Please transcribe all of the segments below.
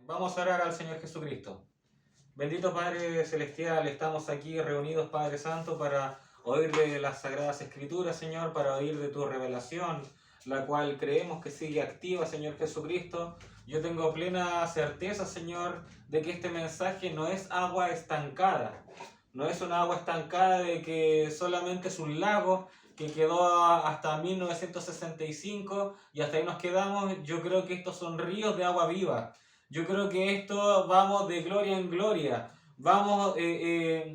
Vamos a orar al Señor Jesucristo. Bendito Padre Celestial, estamos aquí reunidos, Padre Santo, para oír de las Sagradas Escrituras, Señor, para oír de tu revelación, la cual creemos que sigue activa, Señor Jesucristo. Yo tengo plena certeza, Señor, de que este mensaje no es agua estancada. No es una agua estancada de que solamente es un lago que quedó hasta 1965 y hasta ahí nos quedamos. Yo creo que estos son ríos de agua viva. Yo creo que esto vamos de gloria en gloria, vamos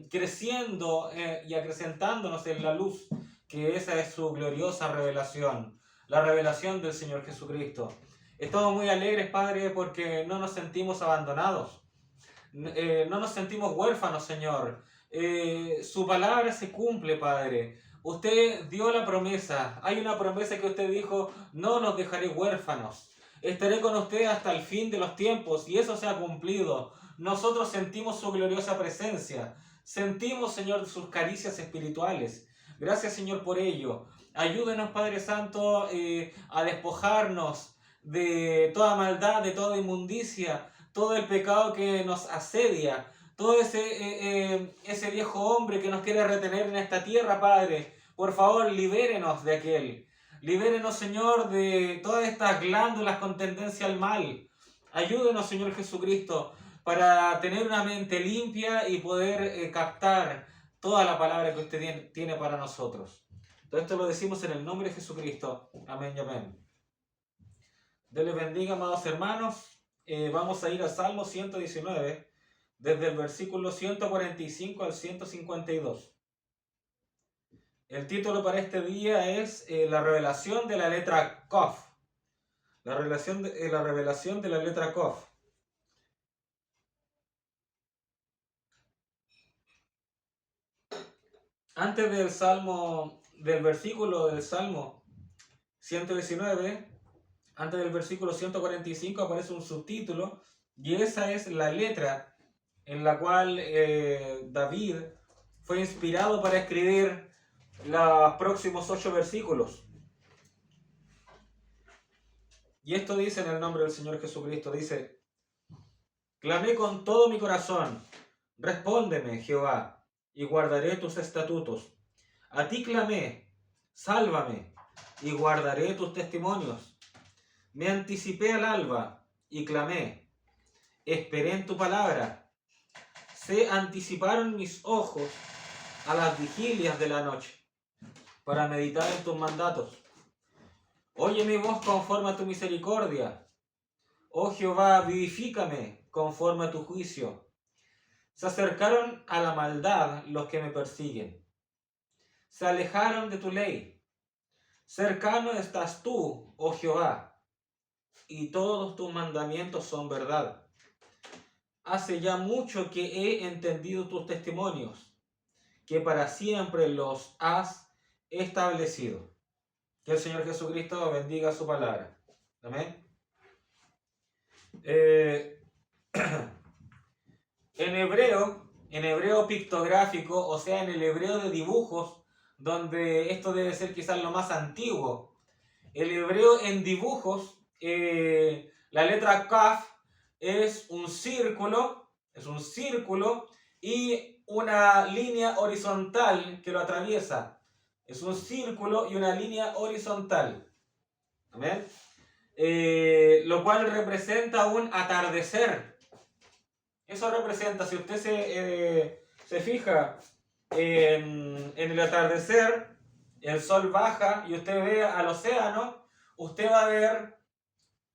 creciendo y acrecentándonos en la luz, que esa es su gloriosa revelación, la revelación del Señor Jesucristo. Estamos muy alegres, Padre, porque no nos sentimos abandonados, no nos sentimos huérfanos, Señor. Su palabra se cumple, Padre. Usted dio la promesa. Hay una promesa que usted dijo: no nos dejaré huérfanos. Estaré con usted hasta el fin de los tiempos, y eso se ha cumplido. Nosotros sentimos su gloriosa presencia. Sentimos, Señor, sus caricias espirituales. Gracias, Señor, por ello. Ayúdenos, Padre Santo, a despojarnos de toda maldad, de toda inmundicia, todo el pecado que nos asedia, todo ese viejo hombre que nos quiere retener en esta tierra, Padre. Por favor, libérenos de aquel. Libérenos, Señor, de todas estas glándulas con tendencia al mal. Ayúdenos, Señor Jesucristo, para tener una mente limpia y poder captar toda la palabra que usted tiene para nosotros. Todo esto lo decimos en el nombre de Jesucristo. Amén y amén. Dios les bendiga, amados hermanos. Vamos a ir al Salmo 119, desde el versículo 145 al 152. El título para este día es la revelación de la letra Kof. La revelación de la letra Kof. Antes del Salmo, del versículo del Salmo 119, antes del versículo 145 aparece un subtítulo, y esa es la letra en la cual David fue inspirado para escribir los próximos 8 versículos. Y esto dice en el nombre del Señor Jesucristo, dice: clamé con todo mi corazón, respóndeme, Jehová, y guardaré tus estatutos. A ti clamé, sálvame, y guardaré tus testimonios. Me anticipé al alba, y clamé, esperé en tu palabra. Se anticiparon mis ojos a las vigilias de la noche, para meditar en tus mandatos. Oye mi voz conforme a tu misericordia. Oh Jehová, vivifícame conforme a tu juicio. Se acercaron a la maldad los que me persiguen. Se alejaron de tu ley. Cercano estás tú, oh Jehová, y todos tus mandamientos son verdad. Hace ya mucho que he entendido tus testimonios, que para siempre los has establecido. Que el Señor Jesucristo bendiga su palabra. Amén. En hebreo pictográfico, o sea, en el hebreo de dibujos, donde esto debe ser quizás lo más antiguo. El hebreo en dibujos, la letra Kaf es un círculo y una línea horizontal que lo atraviesa. Es un círculo y una línea horizontal. ¿Amén? Lo cual representa un atardecer. Eso representa, si usted se fija en el atardecer, el sol baja y usted ve al océano, usted va a ver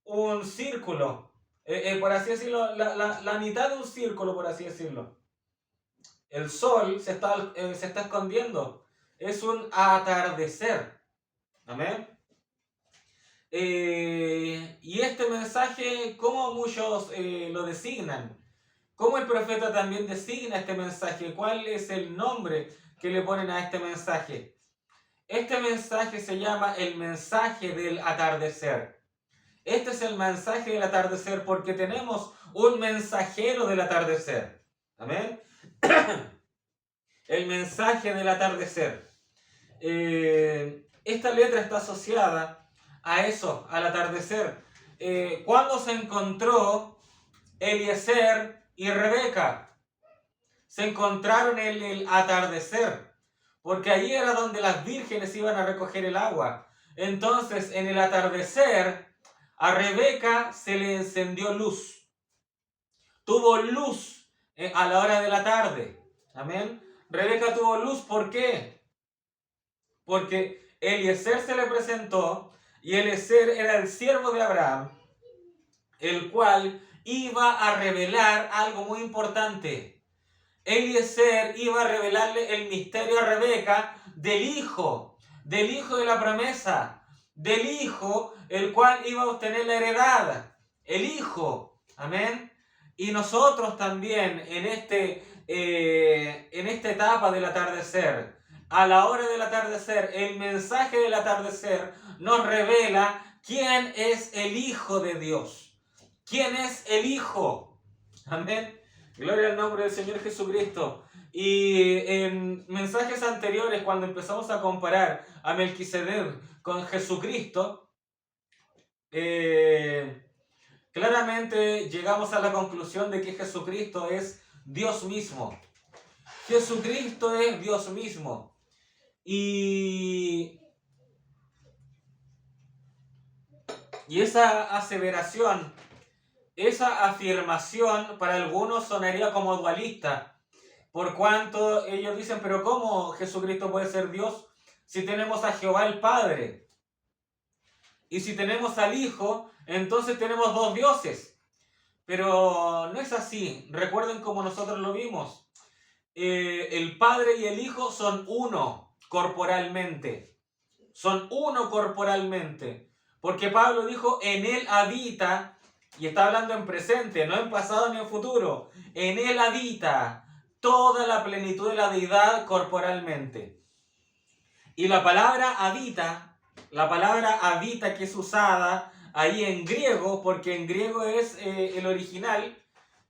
un círculo, por así decirlo, la mitad de un círculo, por así decirlo. El sol se está escondiendo. Es un atardecer. Amén. Y este mensaje, ¿cómo muchos lo designan? ¿Cómo el profeta también designa este mensaje? ¿Cuál es el nombre que le ponen a este mensaje? Este mensaje se llama el mensaje del atardecer. Este es el mensaje del atardecer porque tenemos un mensajero del atardecer. Amén. El mensaje del atardecer. Esta letra está asociada a eso, al atardecer. ¿Cuándo se encontró Eliezer y Rebeca se encontraron en el atardecer, porque allí era donde las vírgenes iban a recoger el agua. Entonces, en el atardecer, a Rebeca se le encendió luz. Tuvo luz a la hora de la tarde. Amén. Rebeca tuvo luz, ¿por qué? Porque Eliezer se le presentó, y Eliezer era el siervo de Abraham, el cual iba a revelar algo muy importante. Eliezer iba a revelarle el misterio a Rebeca del hijo de la promesa, del hijo el cual iba a obtener la heredad, el hijo, amén. Y nosotros también en esta etapa del atardecer, a la hora del atardecer, el mensaje del atardecer nos revela quién es el Hijo de Dios, quién es el Hijo, amén. Gloria al nombre del Señor Jesucristo. Y en mensajes anteriores, cuando empezamos a comparar a Melquisedec con Jesucristo, claramente llegamos a la conclusión de que Jesucristo es Dios mismo. Jesucristo es Dios mismo. Y esa aseveración, esa afirmación para algunos sonaría como dualista, por cuanto ellos dicen, pero ¿cómo Jesucristo puede ser Dios si tenemos a Jehová el Padre? Y si tenemos al Hijo, entonces tenemos dos dioses. Pero no es así. Recuerden cómo nosotros lo vimos. El Padre y el Hijo son uno corporalmente. Son uno corporalmente. Porque Pablo dijo, en Él habita, y está hablando en presente, no en pasado ni en futuro. En Él habita toda la plenitud de la deidad corporalmente. Y la palabra habita que es usada ahí en griego, porque en griego es el original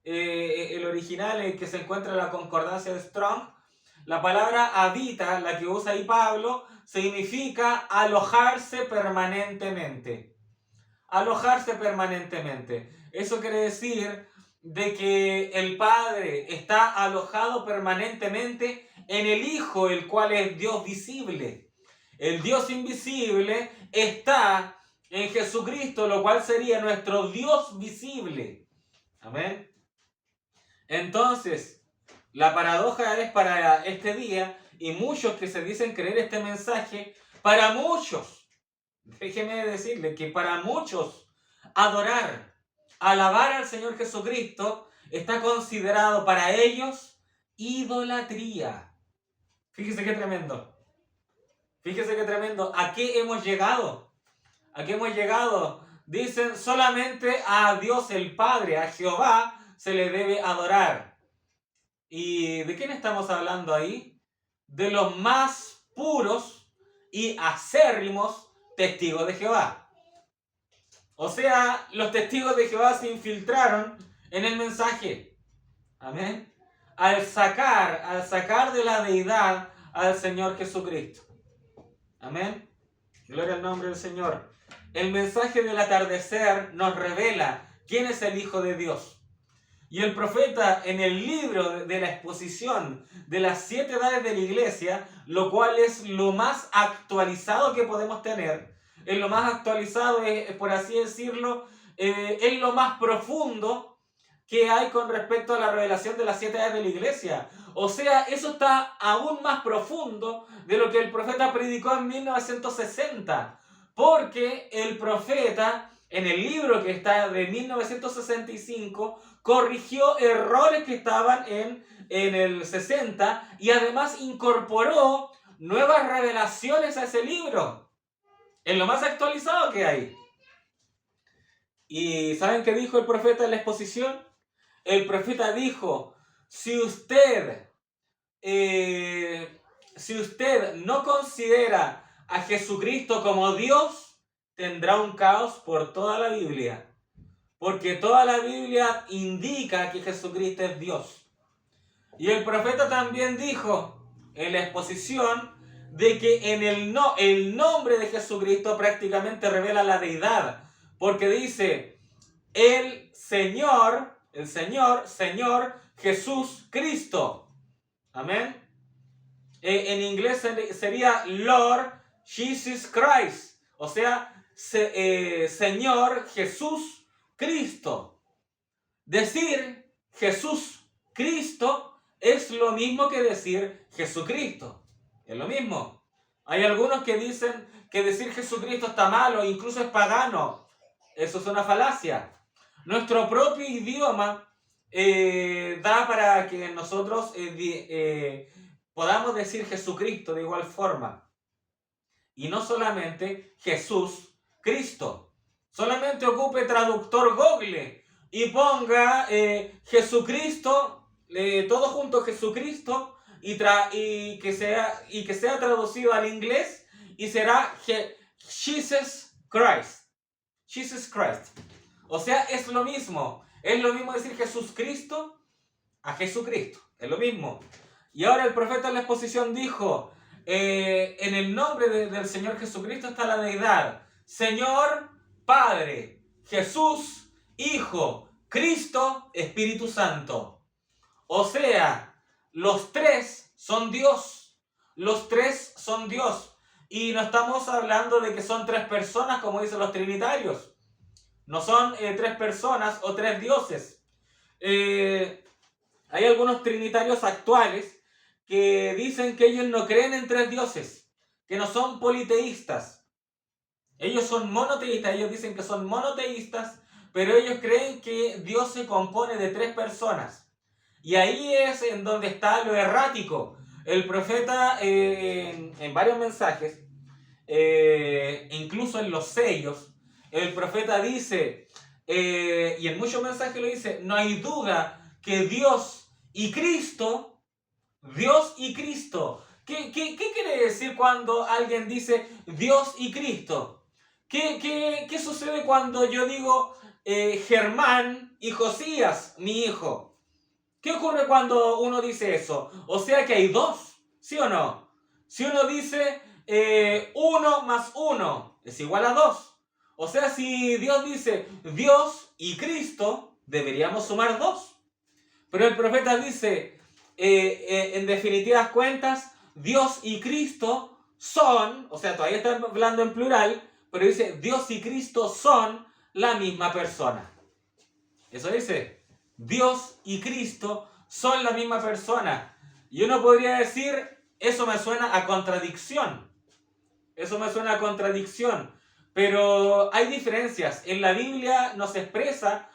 que se encuentra en la concordancia de Strong. La palabra habita, la que usa ahí Pablo, significa alojarse permanentemente. Alojarse permanentemente. Eso quiere decir de que el Padre está alojado permanentemente en el Hijo, el cual es Dios visible. El Dios invisible está en Jesucristo, lo cual sería nuestro Dios visible. Amén. Entonces, la paradoja es para este día, y muchos que se dicen creer este mensaje, para muchos, déjeme decirle que para muchos adorar, alabar al Señor Jesucristo está considerado para ellos idolatría. Fíjese qué tremendo. Fíjese qué tremendo. ¿A qué hemos llegado? ¿A qué hemos llegado? Dicen solamente a Dios el Padre, a Jehová se le debe adorar. ¿Y de quién estamos hablando ahí? De los más puros y acérrimos testigos de Jehová. O sea, los testigos de Jehová se infiltraron en el mensaje. Amén. Al sacar de la deidad al Señor Jesucristo. Amén. Gloria al nombre del Señor. El mensaje del atardecer nos revela quién es el Hijo de Dios. Y el profeta en el libro de la exposición de las 7 edades de la iglesia, lo cual es lo más actualizado que podemos tener, es lo más actualizado, por así decirlo, es lo más profundo que hay con respecto a la revelación de las 7 edades de la iglesia. O sea, eso está aún más profundo de lo que el profeta predicó en 1960. Porque el profeta, en el libro que está de 1965, corrigió errores que estaban en el 60 y además incorporó nuevas revelaciones a ese libro. Es lo más actualizado que hay. ¿Y saben qué dijo el profeta en la exposición? El profeta dijo, si usted no considera a Jesucristo como Dios, tendrá un caos por toda la Biblia. Porque toda la Biblia indica que Jesucristo es Dios. Y el profeta también dijo en la exposición de que en el nombre de Jesucristo prácticamente revela la deidad. Porque dice, el Señor, El Señor, Señor Jesús Cristo. Amén. En inglés sería Lord Jesus Christ. O sea, Señor Jesús Cristo. Decir Jesús Cristo es lo mismo que decir Jesucristo. Es lo mismo. Hay algunos que dicen que decir Jesucristo está mal o incluso es pagano. Eso es una falacia. Nuestro propio idioma da para que nosotros podamos decir Jesucristo de igual forma. Y no solamente Jesús Cristo. Solamente ocupe traductor Google y ponga Jesucristo, todo junto Jesucristo, y que sea traducido al inglés y será Jesus Christ. Jesus Christ. O sea, es lo mismo. Es lo mismo decir Jesús Cristo a Jesucristo. Es lo mismo. Y ahora el profeta en la exposición dijo, en el nombre del Señor Jesucristo está la deidad. Señor, Padre, Jesús, Hijo, Cristo, Espíritu Santo. O sea, los tres son Dios. Los tres son Dios. Y no estamos hablando de que son tres personas como dicen los trinitarios. No son tres personas o tres dioses. Hay algunos trinitarios actuales que dicen que ellos no creen en tres dioses, que no son politeístas. Ellos son monoteístas, ellos dicen que son monoteístas, pero ellos creen que Dios se compone de tres personas. Y ahí es en donde está lo errático. El profeta en varios mensajes, incluso en los sellos, el profeta dice, y en muchos mensajes lo dice, no hay duda que Dios y Cristo, ¿qué quiere decir cuando alguien dice Dios y Cristo? ¿Qué sucede cuando yo digo Germán y Josías, mi hijo? ¿Qué ocurre cuando uno dice eso? O sea que hay dos, ¿sí o no? Si uno dice 1 más 1 es igual a 2. O sea, si Dios dice Dios y Cristo, deberíamos sumar 2. Pero el profeta dice, en definitivas cuentas, Dios y Cristo son, o sea, todavía está hablando en plural, pero dice, Dios y Cristo son la misma persona. Eso dice, Dios y Cristo son la misma persona. Y uno podría decir, eso me suena a contradicción. Eso me suena a contradicción. Pero hay diferencias. En la Biblia nos expresa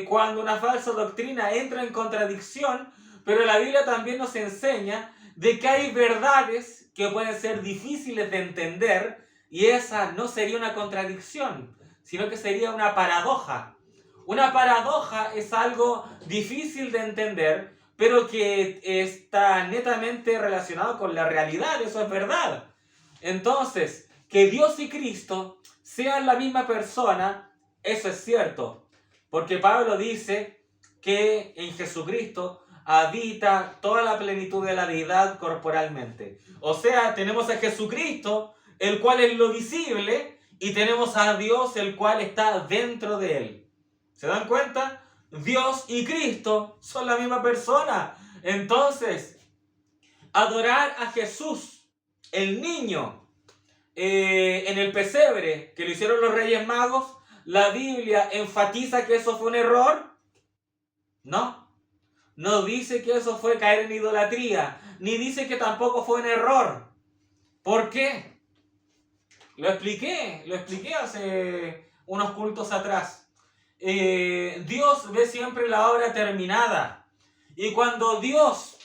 cuando una falsa doctrina entra en contradicción, pero la Biblia también nos enseña de que hay verdades que pueden ser difíciles de entender y esa no sería una contradicción, sino que sería una paradoja. Una paradoja es algo difícil de entender, pero que está netamente relacionado con la realidad, eso es verdad. Entonces, que Dios y Cristo sean la misma persona, eso es cierto. Porque Pablo dice que en Jesucristo habita toda la plenitud de la deidad corporalmente. O sea, tenemos a Jesucristo, el cual es lo visible, y tenemos a Dios, el cual está dentro de él. ¿Se dan cuenta? Dios y Cristo son la misma persona. Entonces, adorar a Jesús, el niño, en el pesebre, que lo hicieron los Reyes Magos, ¿la Biblia enfatiza que eso fue un error? No. No dice que eso fue caer en idolatría, ni dice que tampoco fue un error. ¿Por qué? Lo expliqué hace unos cultos atrás. Dios ve siempre la obra terminada. Y cuando Dios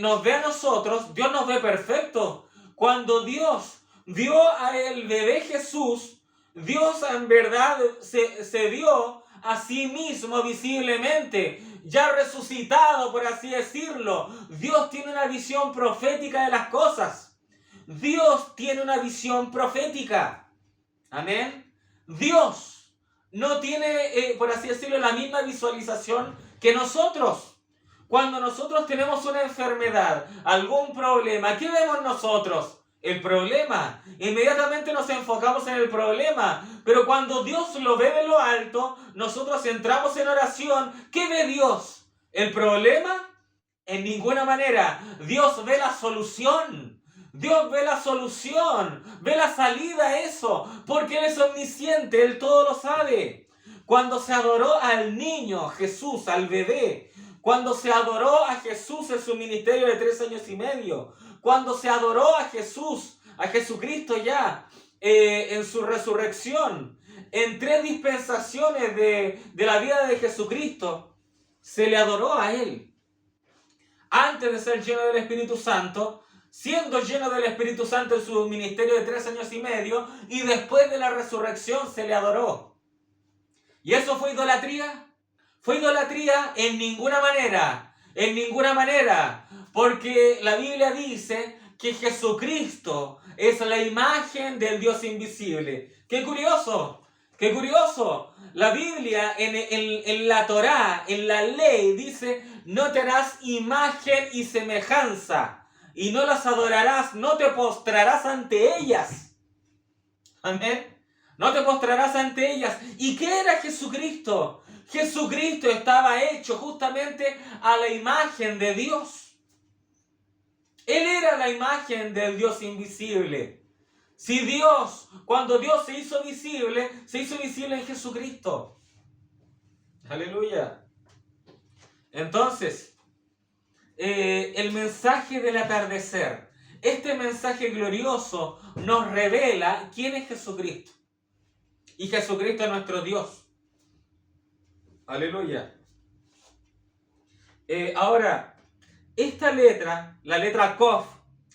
nos ve a nosotros, Dios nos ve perfecto. Cuando Dios dio a el bebé Jesús, Dios en verdad se dio a sí mismo visiblemente, ya resucitado, por así decirlo. Dios tiene una visión profética de las cosas. Dios tiene una visión profética. Amén. Dios no tiene, por así decirlo, la misma visualización que nosotros. Cuando nosotros tenemos una enfermedad, algún problema, ¿qué vemos nosotros? el problema. Inmediatamente nos enfocamos en el problema. Pero cuando Dios lo ve de lo alto, nosotros entramos en oración. ¿Qué ve Dios? ¿El problema? En ninguna manera. Dios ve la solución. Dios ve la solución. Ve la salida a eso. Porque Él es omnisciente. Él todo lo sabe. Cuando se adoró al niño Jesús, al bebé, cuando se adoró a Jesús en su ministerio de 3 años y medio, cuando se adoró a Jesús, a Jesucristo ya, en su resurrección, en 3 dispensaciones de la vida de Jesucristo, se le adoró a Él. Antes de ser lleno del Espíritu Santo, siendo lleno del Espíritu Santo en su ministerio de 3 años y medio, y después de la resurrección se le adoró. ¿Y eso fue idolatría? ¿Fue idolatría? En ninguna manera. En ninguna manera. Porque la Biblia dice que Jesucristo es la imagen del Dios invisible. ¡Qué curioso! ¡Qué curioso! La Biblia en la Torá, en la ley, dice: no te harás imagen y semejanza, y no las adorarás, no te postrarás ante ellas. Amén. No te postrarás ante ellas. ¿Y qué era Jesucristo? Jesucristo estaba hecho justamente a la imagen de Dios. Él era la imagen del Dios invisible. Si Dios, cuando Dios se hizo visible en Jesucristo. Aleluya. Entonces, el mensaje del atardecer, este mensaje glorioso nos revela quién es Jesucristo. Y Jesucristo es nuestro Dios. Aleluya. Ahora, esta letra, la letra Kof,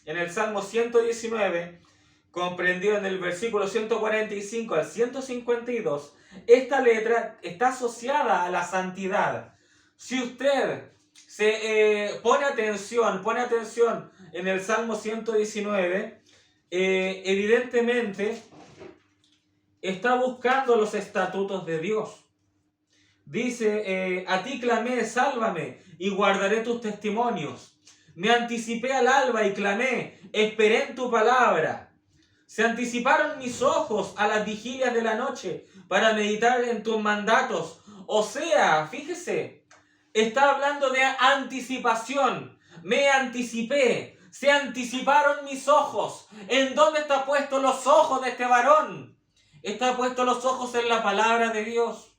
en el Salmo 119, comprendido en el versículo 145 al 152, esta letra está asociada a la santidad. Si usted se pone atención en el Salmo 119, evidentemente está buscando los estatutos de Dios. Dice: a ti clamé, sálvame, y guardaré tus testimonios. Me anticipé al alba y clamé, esperé en tu palabra. Se anticiparon mis ojos a las vigilias de la noche para meditar en tus mandatos. O sea, fíjese, está hablando de anticipación. Me anticipé, se anticiparon mis ojos. ¿En dónde está puesto los ojos de este varón? Está puesto los ojos en la palabra de Dios.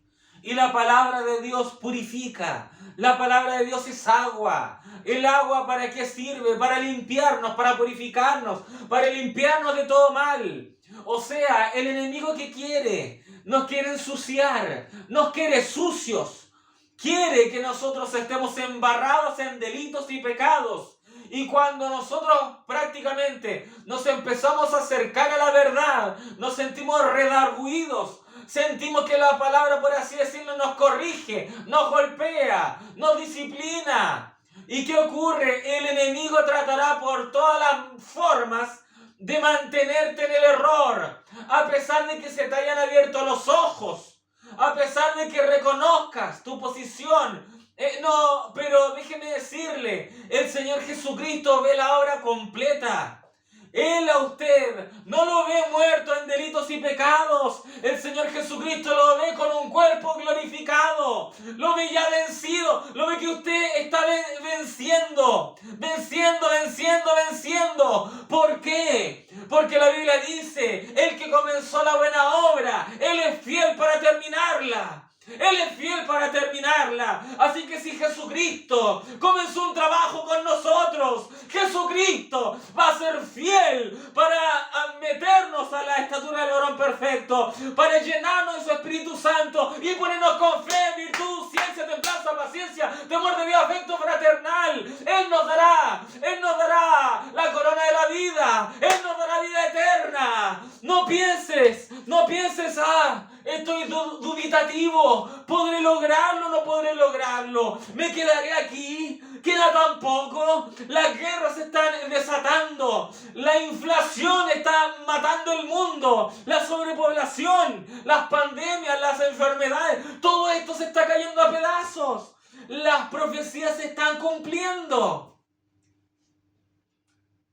Y la palabra de Dios purifica. La palabra de Dios es agua. ¿El agua para qué sirve? Para limpiarnos, para purificarnos, para limpiarnos de todo mal. O sea, el enemigo, ¿qué quiere? Nos quiere ensuciar, nos quiere sucios. Quiere que nosotros estemos embarrados en delitos y pecados. Y cuando nosotros prácticamente nos empezamos a acercar a la verdad, nos sentimos redarguidos, sentimos que la palabra, por así decirlo, nos corrige, nos golpea, nos disciplina. ¿Y qué ocurre? El enemigo tratará por todas las formas de mantenerte en el error, a pesar de que se te hayan abierto los ojos, a pesar de que reconozcas tu posición. No, pero déjeme decirle, el Señor Jesucristo ve la obra completa. Él a usted no lo ve muerto en delitos y pecados. El Señor Jesucristo lo ve con un cuerpo glorificado. Lo ve ya vencido. Lo ve que usted está venciendo. ¿Por qué? Porque la Biblia dice: el que comenzó la buena obra, Él es fiel para terminarla. Él es fiel para terminarla. Así que si Jesucristo comenzó un trabajo con nosotros, Jesucristo va a ser fiel para meternos a la estatura del varón perfecto, para llenarnos de su Espíritu Santo y ponernos con fe, virtud, ciencia, templanza, paciencia, temor de Dios, afecto fraternal. Él nos dará la corona de la vida. Él nos dará vida eterna. No pienses, estoy dubitativo. ¿Podré lograrlo o no podré lograrlo? ¿Me quedaré aquí? ¿Queda tan poco? Las guerras se están desatando. La inflación está matando el mundo. La sobrepoblación, las pandemias, las enfermedades. Todo esto se está cayendo a pedazos. Las profecías se están cumpliendo.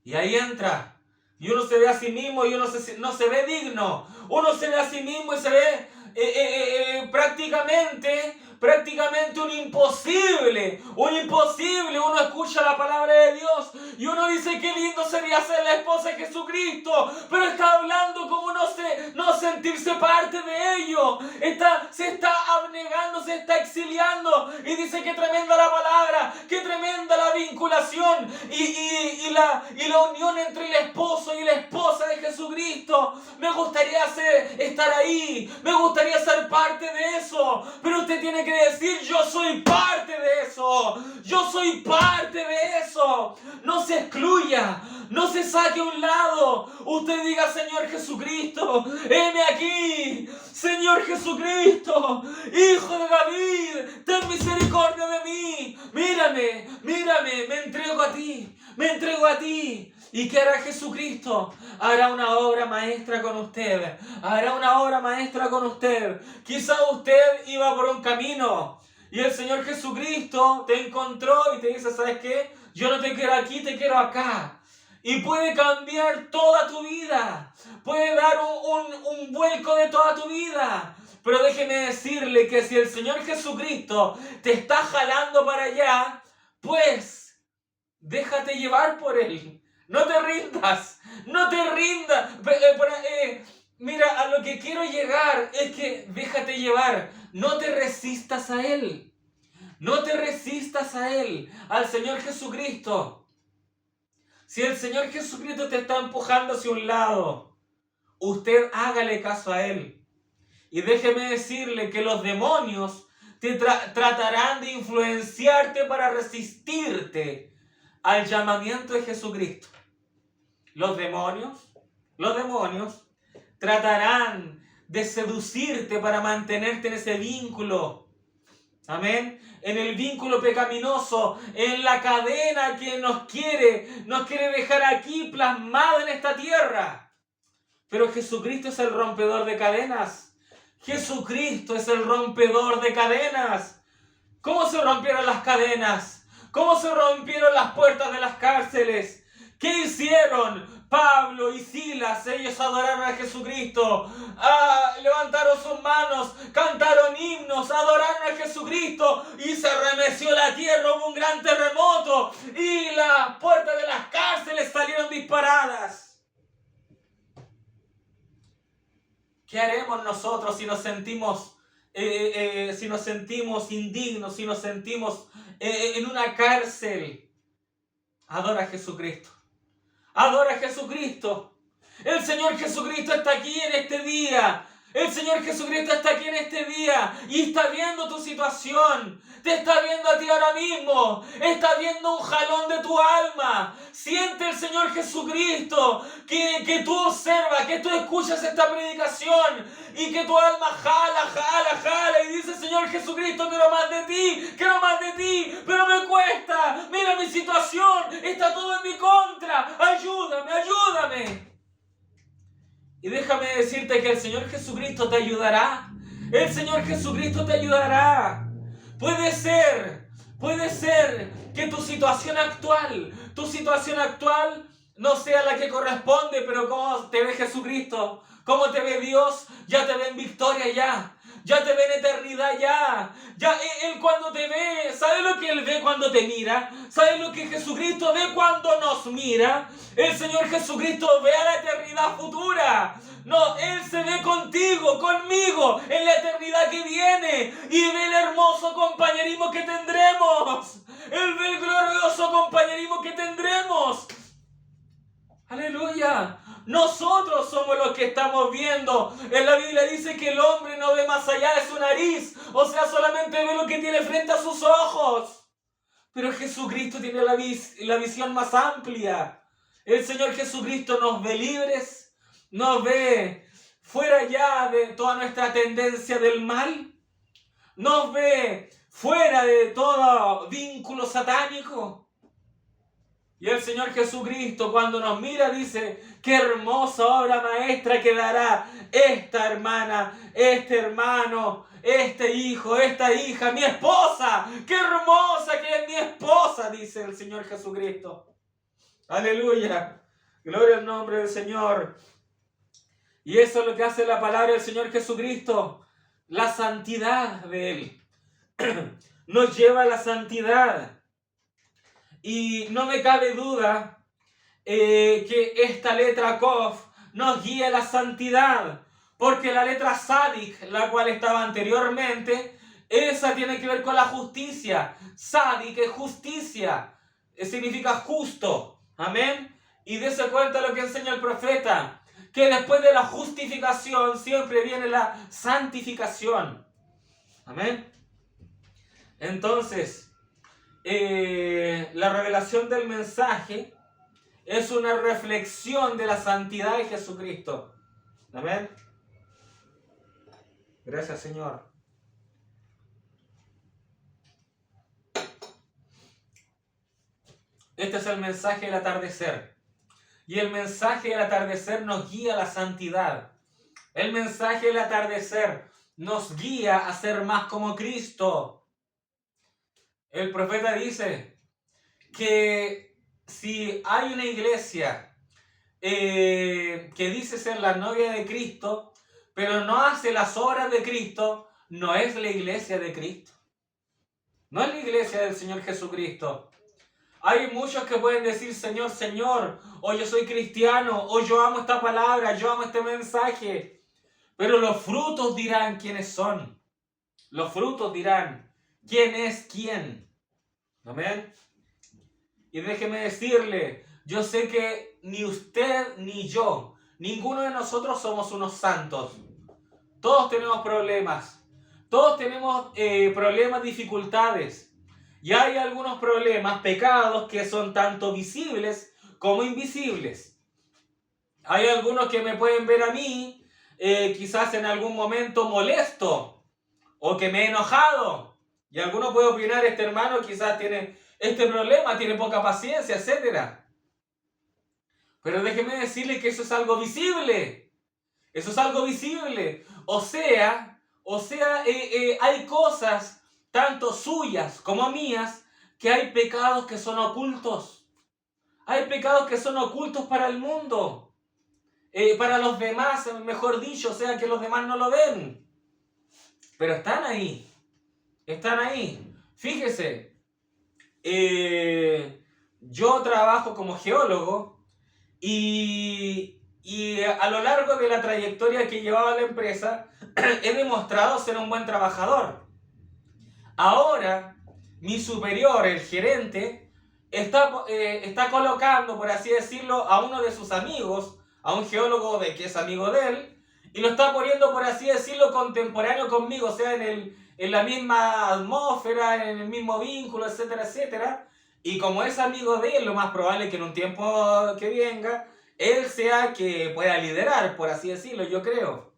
Y ahí entra Y uno se ve a sí mismo y uno no se ve digno. Uno se ve a sí mismo y se ve prácticamente un imposible. Un imposible. Uno escucha la palabra de Dios y uno dice qué lindo sería ser la esposa de Jesucristo. Pero está hablando como no sentirse parte de ello. Se está abnegando, se está exiliando. Y dice qué tremenda la palabra, qué tremenda la vinculación y la unión entre el esposo y la esposa de Jesucristo. Me gustaría estar ahí, me gustaría ser parte de eso, pero usted tiene que decir yo soy parte de eso, yo soy parte de eso. No se excluya, no se saque a un lado. Usted diga Señor Jesucristo, heme aquí, Señor Jesucristo, Hijo de David, ten misericordia de mí. Mírame, me entrego a ti, me entrego a ti. ¿Y qué hará Jesucristo? Hará una obra maestra con usted. Hará una obra maestra con usted. Quizá usted iba por un camino y el Señor Jesucristo te encontró y te dice, ¿sabes qué? Yo no te quiero aquí, te quiero acá. Y puede cambiar toda tu vida. Puede dar un vuelco de toda tu vida. Pero déjeme decirle que si el Señor Jesucristo te está jalando para allá, pues déjate llevar por Él. No te rindas, no te rindas. Mira, a lo que quiero llegar es que déjate llevar. No te resistas a Él. No te resistas a Él, al Señor Jesucristo. Si el Señor Jesucristo te está empujando hacia un lado, usted hágale caso a Él. Y déjeme decirle que los demonios te tratarán de influenciarte para resistirte al llamamiento de Jesucristo. Los demonios tratarán de seducirte para mantenerte en ese vínculo. Amén. En el vínculo pecaminoso, en la cadena que nos quiere dejar aquí plasmada en esta tierra. Pero Jesucristo es el rompedor de cadenas. Jesucristo es el rompedor de cadenas. ¿Cómo se rompieron las cadenas? ¿Cómo se rompieron las puertas de las cárceles? ¿Qué hicieron? Pablo y Silas, ellos adoraron a Jesucristo, levantaron sus manos, cantaron himnos, adoraron a Jesucristo y se remeció la tierra, hubo un gran terremoto y las puertas de las cárceles salieron disparadas. ¿Qué haremos nosotros si nos sentimos indignos, si nos sentimos en una cárcel? Adora a Jesucristo. Adora a Jesucristo. El Señor Jesucristo está aquí en este día. El Señor Jesucristo está aquí en este día y está viendo tu situación. Te está viendo a ti ahora mismo. Está viendo un jalón de tu alma. Siente el Señor Jesucristo que tú observas, que tú escuchas esta predicación y que tu alma jala y dice, Señor Jesucristo, quiero más de ti, pero me cuesta. Mira mi situación, está todo en mi contra. Ayúdame. Y déjame decirte que el Señor Jesucristo te ayudará. El Señor Jesucristo te ayudará. Puede ser que tu situación actual no sea la que corresponde, pero como te ve Jesucristo, como te ve Dios, ya te ve en victoria ya te ve en eternidad ya Él cuando te ve, ¿sabes lo que Él ve cuando te mira? ¿Sabes lo que Jesucristo ve cuando nos mira? El Señor Jesucristo ve a la eternidad futura. No, Él se ve contigo, conmigo, en la eternidad que viene y ve el hermoso compañerismo que tendremos. Él ve el glorioso compañerismo que tendremos. ¡Aleluya! Nosotros somos los que estamos viendo. En la Biblia dice que el hombre no ve más allá de su nariz. O sea, solamente ve lo que tiene frente a sus ojos. Pero Jesucristo tiene la visión más amplia. El Señor Jesucristo nos ve libres. Nos ve fuera ya de toda nuestra tendencia del mal. Nos ve fuera de todo vínculo satánico. Y el Señor Jesucristo cuando nos mira dice, qué hermosa obra maestra quedará esta hermana, este hermano, este hijo, esta hija, mi esposa. Qué hermosa que es mi esposa, dice el Señor Jesucristo. Aleluya. Gloria al nombre del Señor. Y eso es lo que hace la palabra del Señor Jesucristo. La santidad de Él. Nos lleva a la santidad. Y no me cabe duda que esta letra Kof nos guía a la santidad. Porque la letra Sadik, la cual estaba anteriormente, esa tiene que ver con la justicia. Sadik es justicia. Significa justo. Amén. Y de eso cuenta lo que enseña el profeta. Que después de la justificación siempre viene la santificación. Amén. Entonces, la revelación del mensaje es una reflexión de la santidad de Jesucristo. Amén. Gracias, Señor. Este es el mensaje del atardecer. Y el mensaje del atardecer nos guía a la santidad. El mensaje del atardecer nos guía a ser más como Cristo. El profeta dice que si hay una iglesia que dice ser la novia de Cristo, pero no hace las obras de Cristo, no es la iglesia de Cristo. No es la iglesia del Señor Jesucristo. Hay muchos que pueden decir Señor, Señor, o yo soy cristiano, o yo amo esta palabra, yo amo este mensaje. Pero los frutos dirán quiénes son. Los frutos dirán quién es quién. Amén. Y déjeme decirle, yo sé que ni usted ni yo, ninguno de nosotros somos unos santos. Todos tenemos problemas. Todos tenemos problemas, dificultades. Y hay algunos problemas, pecados, que son tanto visibles como invisibles. Hay algunos que me pueden ver a mí, quizás en algún momento molesto, o que me he enojado. Y alguno puede opinar, este hermano quizás tiene este problema, tiene poca paciencia, etc. Pero déjeme decirle que eso es algo visible. Eso es algo visible. O sea, hay cosas, tanto suyas como mías, que hay pecados que son ocultos. Hay pecados que son ocultos para el mundo. Para los demás, mejor dicho, o sea, que los demás no lo ven. Pero están ahí. Están ahí. Fíjese, yo trabajo como geólogo y a lo largo de la trayectoria que llevaba la empresa, he demostrado ser un buen trabajador. Ahora, mi superior, el gerente, está colocando, por así decirlo, a uno de sus amigos, a un geólogo que es amigo de él, y lo está poniendo, por así decirlo, contemporáneo conmigo, o sea, en la misma atmósfera, en el mismo vínculo, etcétera, etcétera. Y como es amigo de él, lo más probable es que en un tiempo que venga, él sea que pueda liderar, por así decirlo, yo creo.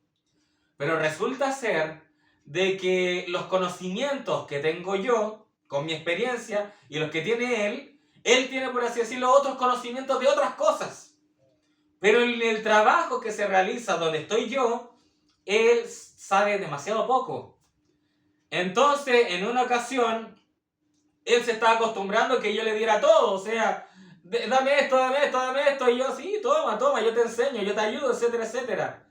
Pero resulta ser de que los conocimientos que tengo yo, con mi experiencia, y los que tiene él tiene, por así decirlo, otros conocimientos de otras cosas. Pero en el trabajo que se realiza donde estoy yo, él sabe demasiado poco. Entonces, en una ocasión, él se estaba acostumbrando a que yo le diera todo, o sea, dame esto, dame esto, dame esto, y yo, sí, toma, yo te enseño, yo te ayudo, etcétera, etcétera.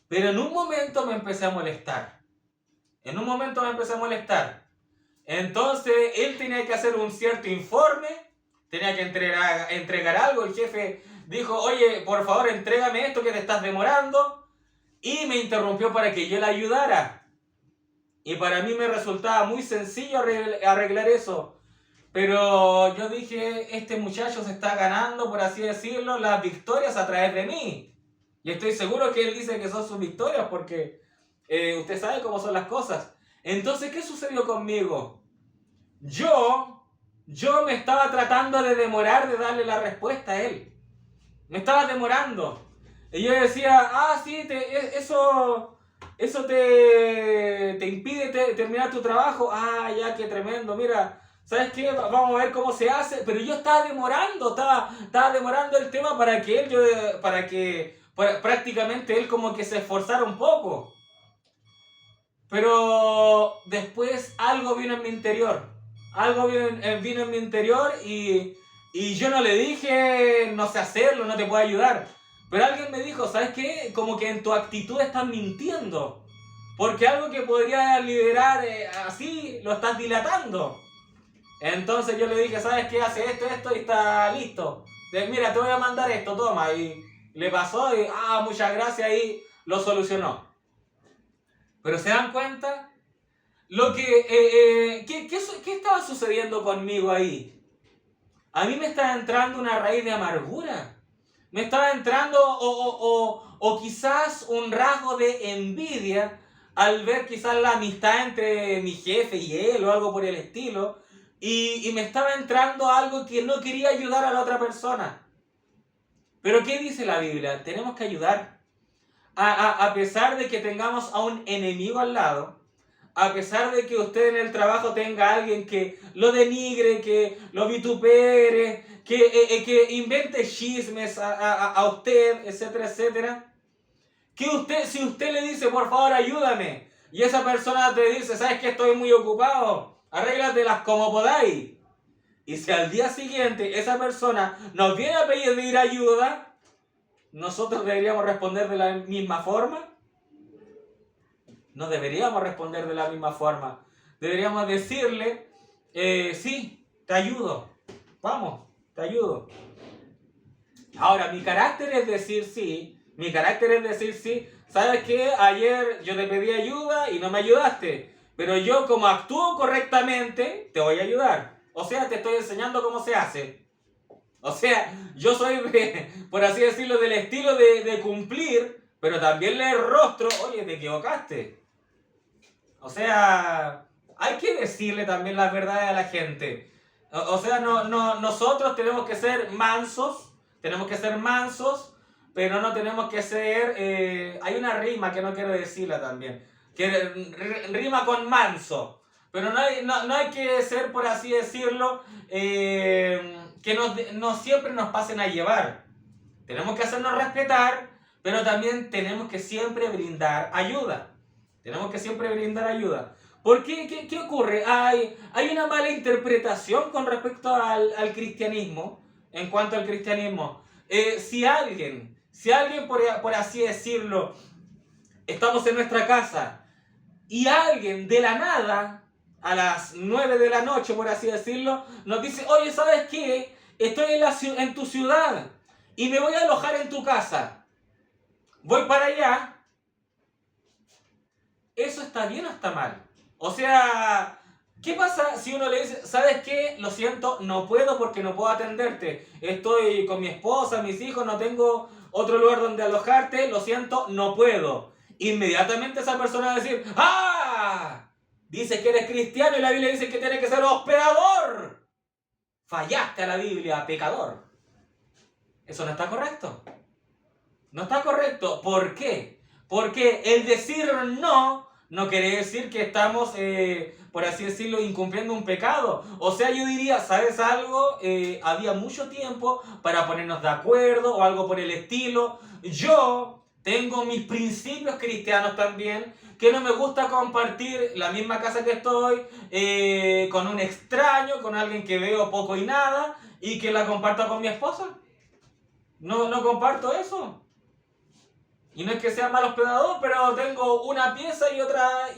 Pero en un momento me empecé a molestar. Entonces, él tenía que hacer un cierto informe, tenía que entregar algo, el jefe dijo, oye, por favor, entrégame esto que te estás demorando, y me interrumpió para que yo le ayudara. Y para mí me resultaba muy sencillo arreglar eso. Pero yo dije, este muchacho se está ganando, por así decirlo, las victorias a través de mí. Y estoy seguro que él dice que son sus victorias porque usted sabe cómo son las cosas. Entonces, ¿qué sucedió conmigo? Yo me estaba tratando de demorar de darle la respuesta a él. Me estaba demorando. Y yo decía, sí, eso te impide terminar tu trabajo. Ya, qué tremendo, mira. ¿Sabes qué? Vamos a ver cómo se hace. Pero yo estaba demorando el tema para que prácticamente él como que se esforzara un poco. Pero después algo vino en mi interior. Algo vino en mi interior y Y yo no le dije, no sé hacerlo, no te puedo ayudar. Pero alguien me dijo, ¿sabes qué? Como que en tu actitud estás mintiendo. Porque algo que podría liberar así, lo estás dilatando. Entonces yo le dije, ¿sabes qué? Hace esto y está listo. Mira, te voy a mandar esto, toma. Y le pasó y, muchas gracias, y lo solucionó. Pero ¿se dan cuenta? Lo que, ¿qué estaba sucediendo conmigo ahí? A mí me estaba entrando una raíz de amargura. Me estaba entrando o quizás un rasgo de envidia al ver quizás la amistad entre mi jefe y él o algo por el estilo. Y me estaba entrando algo que no quería ayudar a la otra persona. Pero ¿qué dice la Biblia? Tenemos que ayudar. A pesar de que tengamos a un enemigo al lado, a pesar de que usted en el trabajo tenga a alguien que lo denigre, que lo vitupere, que invente chismes a usted, etcétera, etcétera, que usted, si usted le dice, por favor, ayúdame, y esa persona te dice, ¿sabes que estoy muy ocupado? Arréglatelas como podáis. Y si al día siguiente esa persona nos viene a pedir ayuda, ¿nosotros deberíamos responder de la misma forma? No deberíamos responder de la misma forma. Deberíamos decirle, sí, te ayudo. Vamos, te ayudo. Ahora, mi carácter es decir sí. Mi carácter es decir sí. ¿Sabes qué? Ayer yo te pedí ayuda y no me ayudaste. Pero yo, como actúo correctamente, te voy a ayudar. O sea, te estoy enseñando cómo se hace. O sea, yo soy, por así decirlo, del estilo de cumplir, pero también le rostro, oye, te equivocaste. O sea, hay que decirle también las verdades a la gente. O sea, nosotros tenemos que ser mansos, pero no tenemos que ser... hay una rima que no quiero decirla también, que rima con manso. Pero no hay que ser, por así decirlo, que no siempre nos pasen a llevar. Tenemos que hacernos respetar, pero también tenemos que siempre brindar ayuda. Tenemos que siempre brindar ayuda. ¿Por qué? ¿Qué ocurre? Hay una mala interpretación con respecto al cristianismo, en cuanto al cristianismo. Si alguien por así decirlo, estamos en nuestra casa y alguien de la nada, a las 9 de la noche, por así decirlo, nos dice, oye, ¿sabes qué? Estoy en tu ciudad y me voy a alojar en tu casa. Voy para allá. ¿Eso está bien o está mal? O sea, ¿qué pasa si uno le dice, ¿sabes qué? Lo siento, no puedo porque no puedo atenderte. Estoy con mi esposa, mis hijos, no tengo otro lugar donde alojarte, lo siento, no puedo. Inmediatamente esa persona va a decir, ¡ah! Dice que eres cristiano y la Biblia dice que tienes que ser hospedador. Fallaste a la Biblia, pecador. Eso no está correcto. No está correcto. ¿Por qué? Porque el decir no quiere decir que estamos, por así decirlo, incumpliendo un pecado. O sea, yo diría, ¿sabes algo? Había mucho tiempo para ponernos de acuerdo o algo por el estilo. Yo tengo mis principios cristianos también, que no me gusta compartir la misma casa que estoy con un extraño, con alguien que veo poco y nada, y que la comparta con mi esposa. No comparto eso. Y no es que sea mal hospedador, pero tengo una pieza y otra.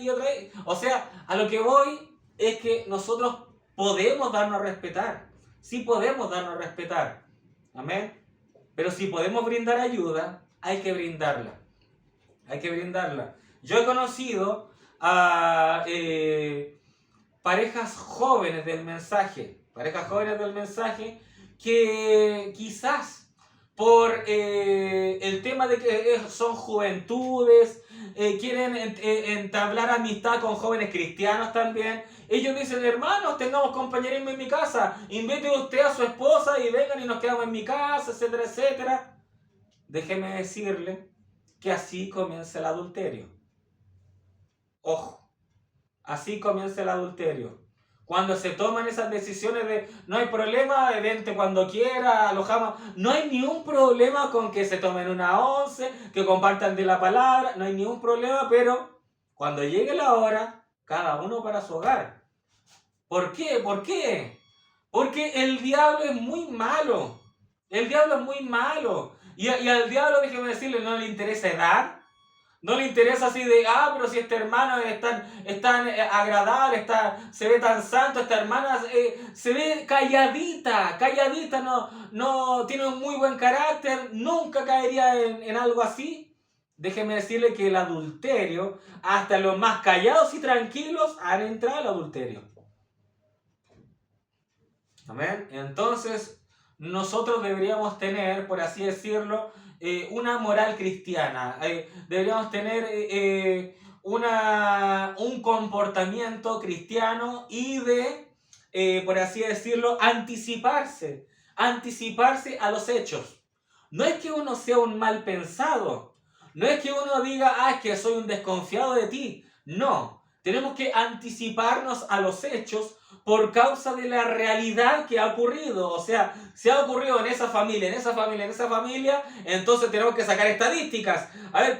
O sea, a lo que voy es que nosotros podemos darnos a respetar. Sí podemos darnos a respetar. Amén. Pero si podemos brindar ayuda, hay que brindarla. Hay que brindarla. Yo he conocido a parejas jóvenes del mensaje. Parejas jóvenes del mensaje que quizás por el tema de que son juventudes, quieren entablar amistad con jóvenes cristianos también. Ellos dicen, hermanos, tengamos compañerismo en mi casa, invite usted a su esposa y vengan y nos quedamos en mi casa, etcétera, etcétera. Déjeme decirle que así comienza el adulterio. Ojo, así comienza el adulterio. Cuando se toman esas decisiones de no hay problema, vente cuando quiera, alojamos. No hay ni un problema con que se tomen una once, que compartan de la palabra, no hay ni un problema, pero cuando llegue la hora, cada uno para su hogar. ¿Por qué? ¿Por qué? Porque el diablo es muy malo. El diablo es muy malo. Y al diablo, déjeme decirle, no le interesa edad. No le interesa así de, pero si este hermano es tan agradable, se ve tan santo, esta hermana se ve calladita, no tiene un muy buen carácter, nunca caería en algo así. Déjeme decirle que el adulterio, hasta los más callados y tranquilos han entrado al adulterio. Amén. Entonces, nosotros deberíamos tener, por así decirlo, una moral cristiana. Deberíamos tener un comportamiento cristiano y por así decirlo, anticiparse a los hechos. No es que uno sea un mal pensado, no es que uno diga, es que soy un desconfiado de ti. No, tenemos que anticiparnos a los hechos por causa de la realidad que ha ocurrido. O sea, si ha ocurrido en esa familia, entonces tenemos que sacar estadísticas. A ver,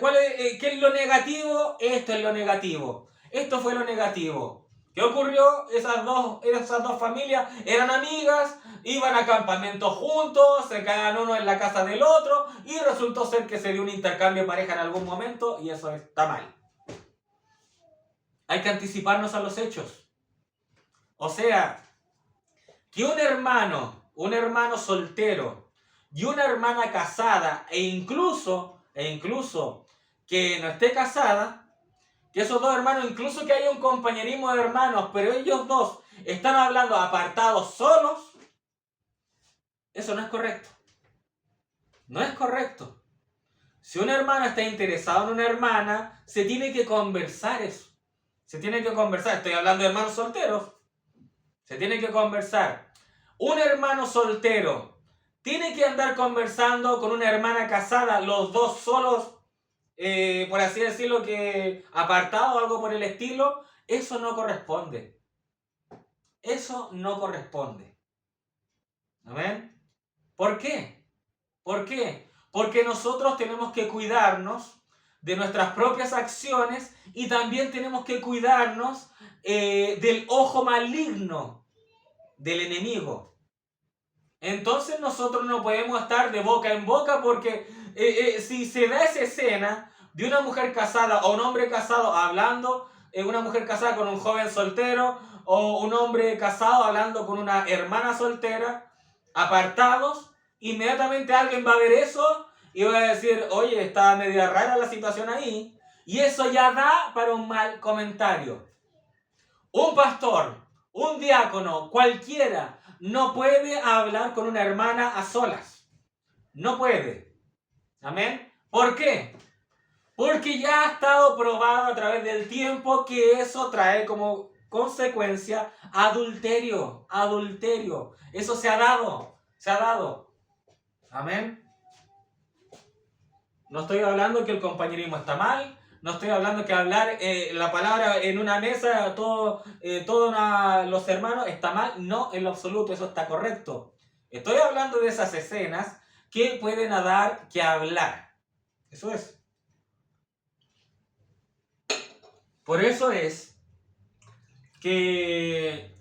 ¿qué es lo negativo? Esto es lo negativo. Esto fue lo negativo. ¿Qué ocurrió? Esas dos familias eran amigas, iban a campamentos juntos, se quedaban uno en la casa del otro y resultó ser que se dio un intercambio de pareja en algún momento y eso está mal. Hay que anticiparnos a los hechos. O sea, que un hermano soltero y una hermana casada e incluso que no esté casada, que esos dos hermanos, incluso que haya un compañerismo de hermanos, pero ellos dos están hablando apartados solos, eso no es correcto. No es correcto. Si un hermano está interesado en una hermana, se tiene que conversar eso. Se tiene que conversar. Estoy hablando de hermanos solteros. Se tiene que conversar. Un hermano soltero tiene que andar conversando con una hermana casada, los dos solos, por así decirlo, que apartados o algo por el estilo. Eso no corresponde. Eso no corresponde. ¿Amén? ¿Por qué? ¿Por qué? Porque nosotros tenemos que cuidarnos de nuestras propias acciones y también tenemos que cuidarnos del ojo maligno del enemigo. Entonces nosotros no podemos estar de boca en boca porque si se da esa escena de una mujer casada o un hombre casado hablando, una mujer casada con un joven soltero o un hombre casado hablando con una hermana soltera, apartados, inmediatamente alguien va a ver eso y va a decir, oye, está media rara la situación ahí, y eso ya da para un mal comentario. Un pastor, un diácono, cualquiera, no puede hablar con una hermana a solas. No puede. ¿Amén? ¿Por qué? Porque ya ha estado probado a través del tiempo que eso trae como consecuencia adulterio. Adulterio. Eso se ha dado. Se ha dado. Amén. No estoy hablando que el compañerismo está mal. No estoy hablando que hablar la palabra en una mesa, todos los hermanos, está mal. No, en lo absoluto, eso está correcto. Estoy hablando de esas escenas que pueden dar que hablar. Eso es. Por eso es que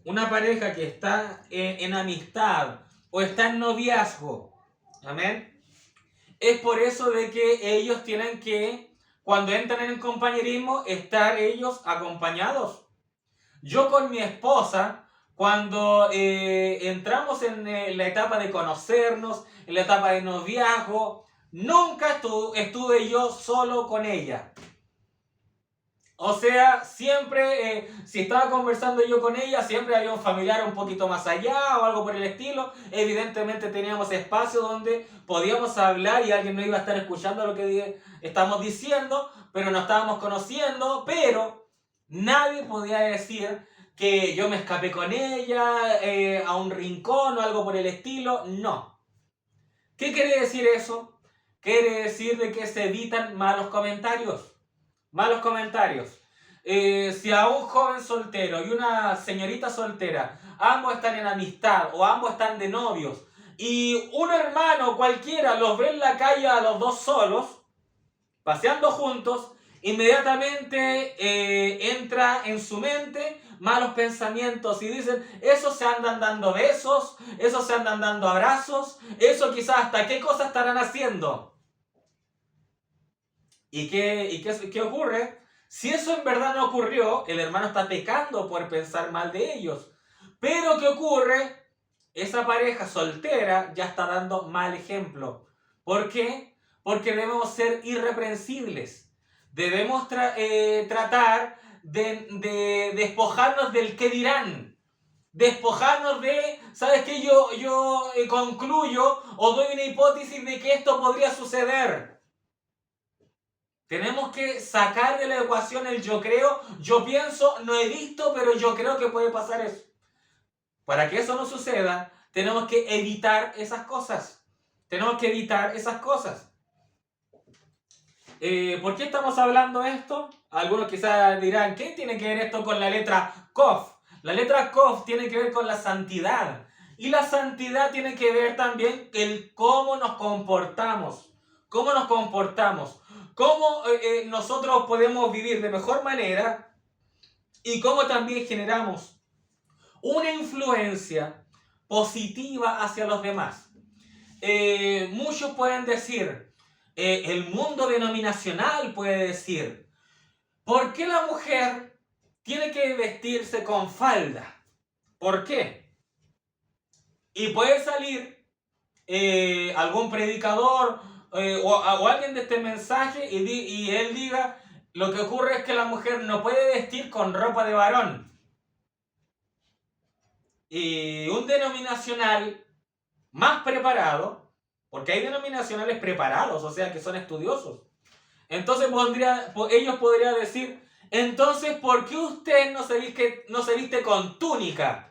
una pareja que está en amistad o está en noviazgo, amén, es por eso de que ellos tienen que, cuando entran en el compañerismo, estar ellos acompañados. Yo con mi esposa, cuando entramos en la etapa de conocernos, en la etapa de noviazgo, nunca estuve yo solo con ella. O sea, siempre, si estaba conversando yo con ella, siempre había un familiar un poquito más allá o algo por el estilo. Evidentemente teníamos espacio donde podíamos hablar y alguien no iba a estar escuchando lo que estamos diciendo, pero nos estábamos conociendo, pero nadie podía decir que yo me escapé con ella a un rincón o algo por el estilo. No. ¿Qué quiere decir eso? Quiere decir de que se evitan malos comentarios. Malos comentarios. Si a un joven soltero y una señorita soltera, ambos están en amistad o ambos están de novios, y un hermano cualquiera los ve en la calle a los dos solos, paseando juntos, inmediatamente entra en su mente malos pensamientos y dicen, esos se andan dando besos, esos se andan dando abrazos, eso quizás hasta qué cosas estarán haciendo. ¿Y qué ocurre? Si eso en verdad no ocurrió, el hermano está pecando por pensar mal de ellos. Pero ¿qué ocurre? Esa pareja soltera ya está dando mal ejemplo. ¿Por qué? Porque debemos ser irreprensibles. Debemos tratar de despojarnos del qué dirán. Despojarnos de, ¿sabes qué? Yo concluyo o doy una hipótesis de que esto podría suceder. Tenemos que sacar de la ecuación el yo creo, yo pienso, no he visto, pero yo creo que puede pasar eso. Para que eso no suceda, tenemos que evitar esas cosas. Tenemos que evitar esas cosas. ¿Por qué estamos hablando de esto? Algunos quizás dirán, ¿qué tiene que ver esto con la letra Kof? La letra Kof tiene que ver con la santidad. Y la santidad tiene que ver también el cómo nos comportamos. Cómo nos comportamos. Cómo nosotros podemos vivir de mejor manera y cómo también generamos una influencia positiva hacia los demás. Muchos pueden decir, el mundo denominacional puede decir, ¿por qué la mujer tiene que vestirse con falda? ¿Por qué? Y puede salir algún predicador o alguien de este mensaje y él diga, lo que ocurre es que la mujer no puede vestir con ropa de varón. Y un denominacional más preparado, porque hay denominacionales preparados, o sea, que son estudiosos. Entonces ellos podrían decir, entonces, ¿por qué usted no se viste con túnica?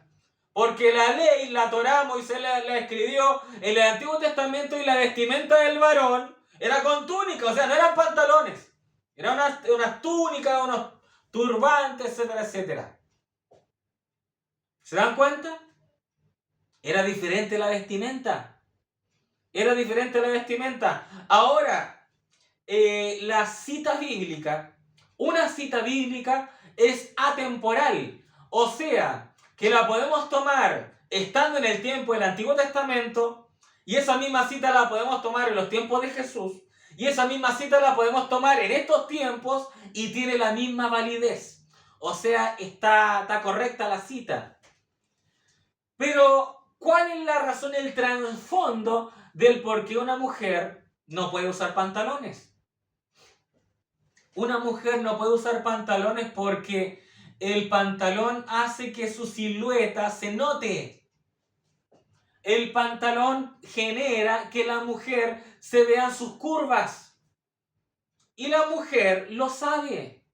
Porque la ley, la Torá, Moisés la escribió en el Antiguo Testamento y la vestimenta del varón era con túnica, o sea, no eran pantalones. Eran unas túnicas, unos turbantes, etcétera, etcétera. ¿Se dan cuenta? Era diferente la vestimenta. Era diferente la vestimenta. Ahora, la cita bíblica, una cita bíblica es atemporal. O sea, que la podemos tomar estando en el tiempo del Antiguo Testamento y esa misma cita la podemos tomar en los tiempos de Jesús y esa misma cita la podemos tomar en estos tiempos y tiene la misma validez. O sea, está correcta la cita. Pero, ¿cuál es la razón, el trasfondo del por qué una mujer no puede usar pantalones? Una mujer no puede usar pantalones porque el pantalón hace que su silueta se note. El pantalón genera que la mujer se vean sus curvas. Y la mujer lo sabe.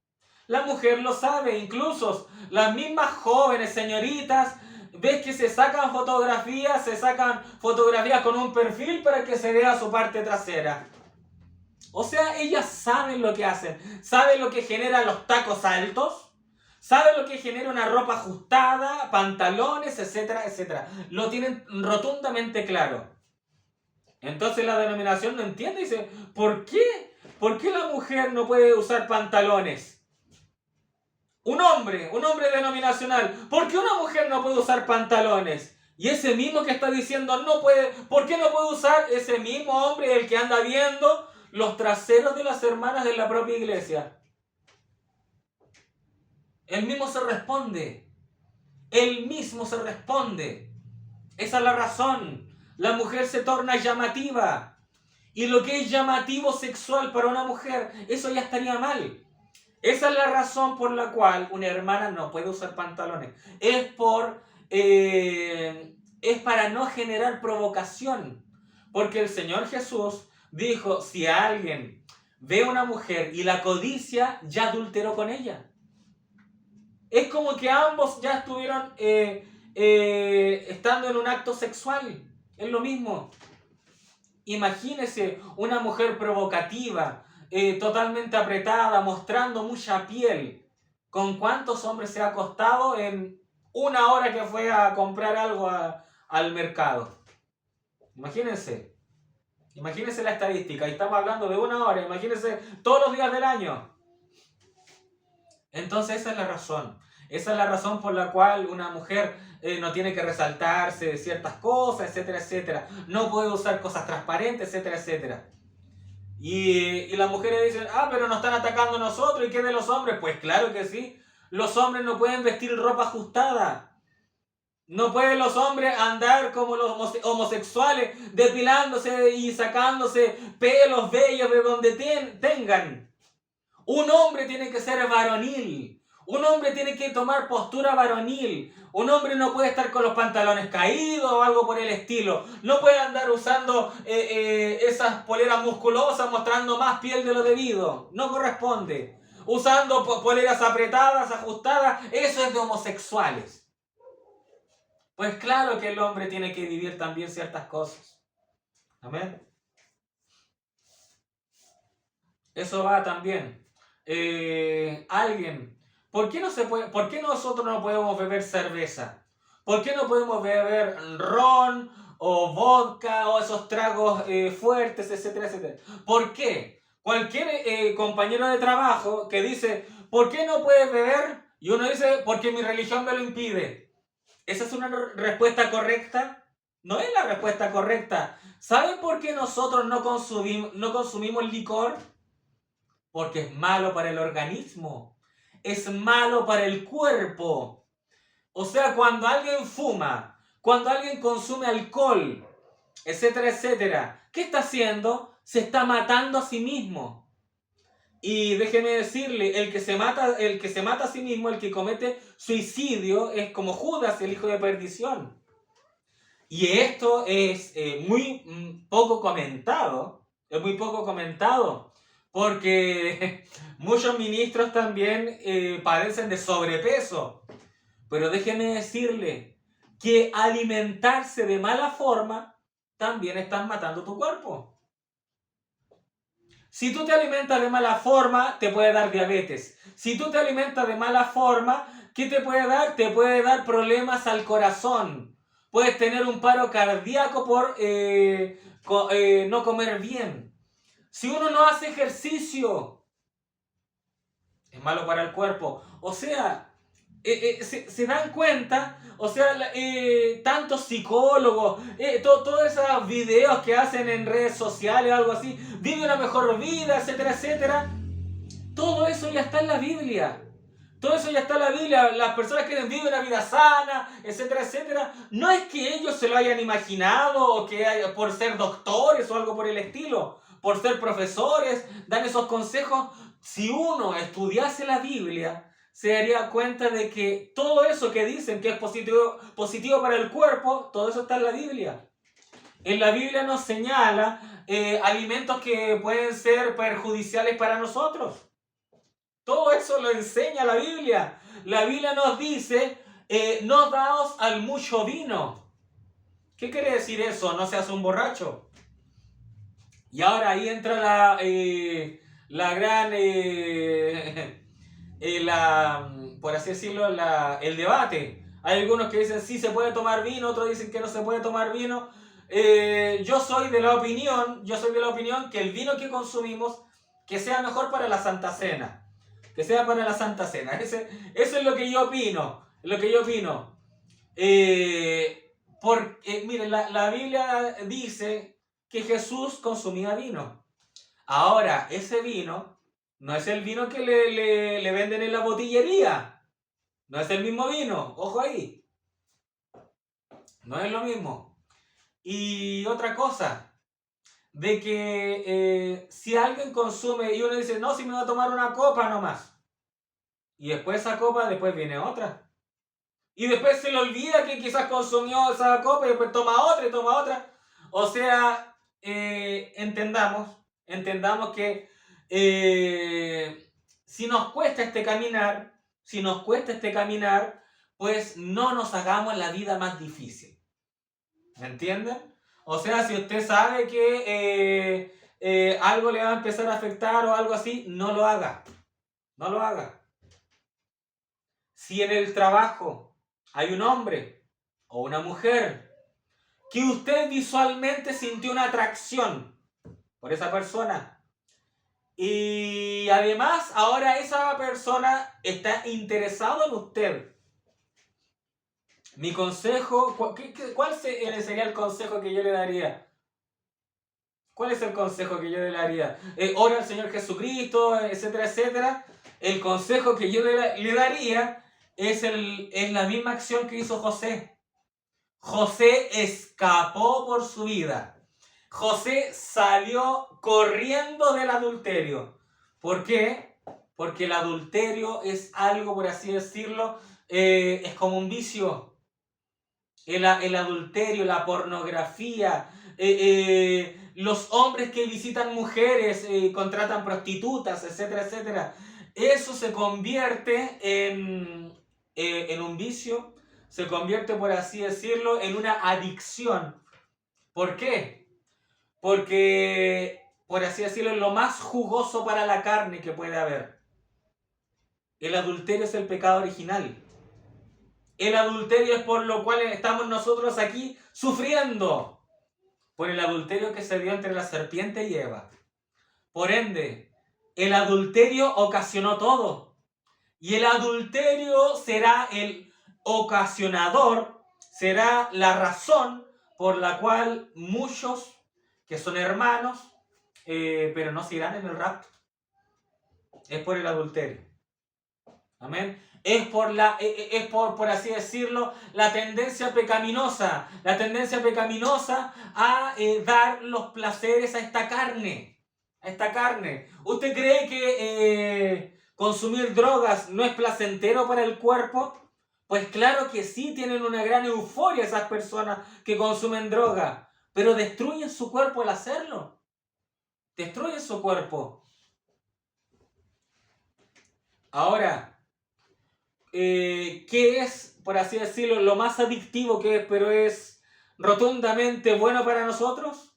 La mujer lo sabe. Incluso las mismas jóvenes señoritas, ves que se sacan fotografías con un perfil para que se vea su parte trasera. O sea, ellas saben lo que hacen. Saben lo que genera los tacos altos. Saben lo que genera una ropa ajustada, pantalones, etcétera, etcétera. Lo tienen rotundamente claro. Entonces la denominación no entiende y dice, ¿por qué? ¿Por qué la mujer no puede usar pantalones? Un hombre denominacional, ¿por qué una mujer no puede usar pantalones? Y ese mismo que está diciendo no puede, ¿por qué no puede usar? Ese mismo hombre el que anda viendo los traseros de las hermanas de la propia iglesia. Él mismo se responde. Él mismo se responde. Esa es la razón. La mujer se torna llamativa. Y lo que es llamativo sexual para una mujer, eso ya estaría mal. Esa es la razón por la cual una hermana no puede usar pantalones. Es para no generar provocación. Porque el Señor Jesús dijo, si alguien ve a una mujer y la codicia, ya adulteró con ella. Es como que ambos ya estuvieron estando en un acto sexual. Es lo mismo. Imagínese una mujer provocativa, totalmente apretada, mostrando mucha piel. ¿Con cuántos hombres se ha acostado en una hora que fue a comprar algo al mercado? Imagínense. Imagínense la estadística. Y estamos hablando de una hora. Imagínense todos los días del año. Entonces esa es la razón. Esa es la razón por la cual una mujer no tiene que resaltarse de ciertas cosas, etcétera, etcétera. No puede usar cosas transparentes, etcétera, etcétera. Y las mujeres dicen, pero nos están atacando a nosotros, ¿y qué de los hombres? Pues claro que sí. Los hombres no pueden vestir ropa ajustada. No pueden los hombres andar como los homosexuales, depilándose y sacándose pelos bellos de donde tengan. Un hombre tiene que ser varonil. Un hombre tiene que tomar postura varonil. Un hombre no puede estar con los pantalones caídos o algo por el estilo. No puede andar usando esas poleras musculosas mostrando más piel de lo debido. No corresponde. Usando poleras apretadas, ajustadas, eso es de homosexuales. Pues claro que el hombre tiene que vivir también ciertas cosas. Amén. Eso va también. Alguien, ¿por qué nosotros no podemos beber cerveza? ¿Por qué no podemos beber ron o vodka o esos tragos fuertes, etcétera, etcétera? ¿Por qué? Cualquier compañero de trabajo que dice, ¿por qué no puedes beber? Y uno dice, porque mi religión me lo impide. ¿Esa es una respuesta correcta? No es la respuesta correcta. ¿Saben por qué nosotros no consumimos licor? Porque es malo para el organismo. Es malo para el cuerpo. O sea, cuando alguien fuma, cuando alguien consume alcohol, etcétera, etcétera, ¿qué está haciendo? Se está matando a sí mismo. Y déjeme decirle, el que se mata a sí mismo, el que comete suicidio, es como Judas, el hijo de perdición. Y esto es muy poco comentado. Es muy poco comentado. Porque muchos ministros también padecen de sobrepeso. Pero déjeme decirle que alimentarse de mala forma también estás matando tu cuerpo. Si tú te alimentas de mala forma, te puede dar diabetes. Si tú te alimentas de mala forma, ¿qué te puede dar? Te puede dar problemas al corazón. Puedes tener un paro cardíaco por no comer bien. Si uno no hace ejercicio, es malo para el cuerpo. O sea, se dan cuenta, o sea, tantos psicólogos, todos esos videos que hacen en redes sociales o algo así, vive una mejor vida, etcétera, etcétera. Todo eso ya está en la Biblia. Todo eso ya está en la Biblia. Las personas que viven una vida sana, etcétera, etcétera. No es que ellos se lo hayan imaginado o que por ser doctores o algo por el estilo, por ser profesores, dan esos consejos. Si uno estudiase la Biblia, se daría cuenta de que todo eso que dicen que es positivo para el cuerpo, todo eso está en la Biblia. En la Biblia nos señala alimentos que pueden ser perjudiciales para nosotros. Todo eso lo enseña la Biblia. La Biblia nos dice, no daos al mucho vino. ¿Qué quiere decir eso? No seas un borracho. Y ahora ahí entra la gran... por así decirlo, el debate. Hay algunos que dicen sí se puede tomar vino, otros dicen que no se puede tomar vino. Yo soy de la opinión que el vino que consumimos que sea mejor para la Santa Cena. Que sea para la Santa Cena. Eso es lo que yo opino. Miren, la Biblia dice que Jesús consumía vino. Ahora, ese vino no es el vino que le venden en la botillería. No es el mismo vino. Ojo ahí. No es lo mismo. Y otra cosa. De que si alguien consume y uno dice, no, si me voy a tomar una copa nomás. Y después esa copa, después viene otra. Y después se le olvida que quizás consumió esa copa y después toma otra y toma otra. O sea, entendamos que si nos cuesta este caminar, pues no nos hagamos la vida más difícil. ¿Me entienden? O sea, si usted sabe que algo le va a empezar a afectar o algo así, no lo haga. No lo haga. Si en el trabajo hay un hombre o una mujer que usted visualmente sintió una atracción por esa persona Y además, ahora esa persona está interesada en usted. Mi consejo, ¿cuál sería el consejo que yo le daría? ¿Cuál es el consejo que yo le daría? Ora al Señor Jesucristo, etcétera, etcétera. El consejo que yo le daría es la misma acción que hizo José. José escapó por su vida. José salió corriendo del adulterio. ¿Por qué? Porque el adulterio es algo, por así decirlo, es como un vicio. El adulterio, la pornografía, los hombres que visitan mujeres, contratan prostitutas, etcétera, etcétera. Eso se convierte en un vicio, se convierte, por así decirlo, en una adicción. ¿Por qué? Porque, por así decirlo, es lo más jugoso para la carne que puede haber. El adulterio es el pecado original. El adulterio es por lo cual estamos nosotros aquí sufriendo. Por el adulterio que se dio entre la serpiente y Eva. Por ende, el adulterio ocasionó todo. Y el adulterio será el ocasionador, será la razón por la cual muchos que son hermanos, pero no se irán en el rapto. Es por el adulterio. Amén. Es por así decirlo, la tendencia pecaminosa a dar los placeres a esta carne. ¿Usted cree que consumir drogas no es placentero para el cuerpo? Pues claro que sí, tienen una gran euforia esas personas que consumen droga, pero destruyen su cuerpo al hacerlo. Destruyen su cuerpo. Ahora, ¿qué es, por así decirlo, lo más adictivo que es, pero es rotundamente bueno para nosotros?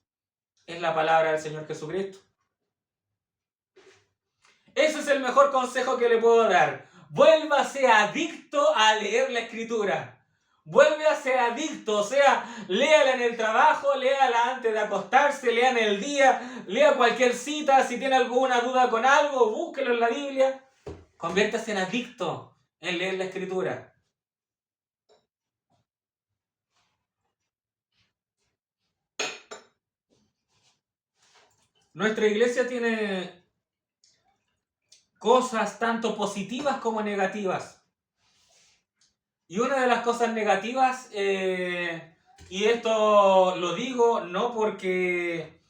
Es la palabra del Señor Jesucristo. Ese es el mejor consejo que le puedo dar. Vuélvase adicto a leer la Escritura. Vuélvase adicto, o sea, léala en el trabajo, léala antes de acostarse, lea en el día, lea cualquier cita, si tiene alguna duda con algo, búsquelo en la Biblia. Conviértase en adicto en leer la Escritura. Nuestra iglesia tiene cosas tanto positivas como negativas. Y una de las cosas negativas, y esto lo digo no porque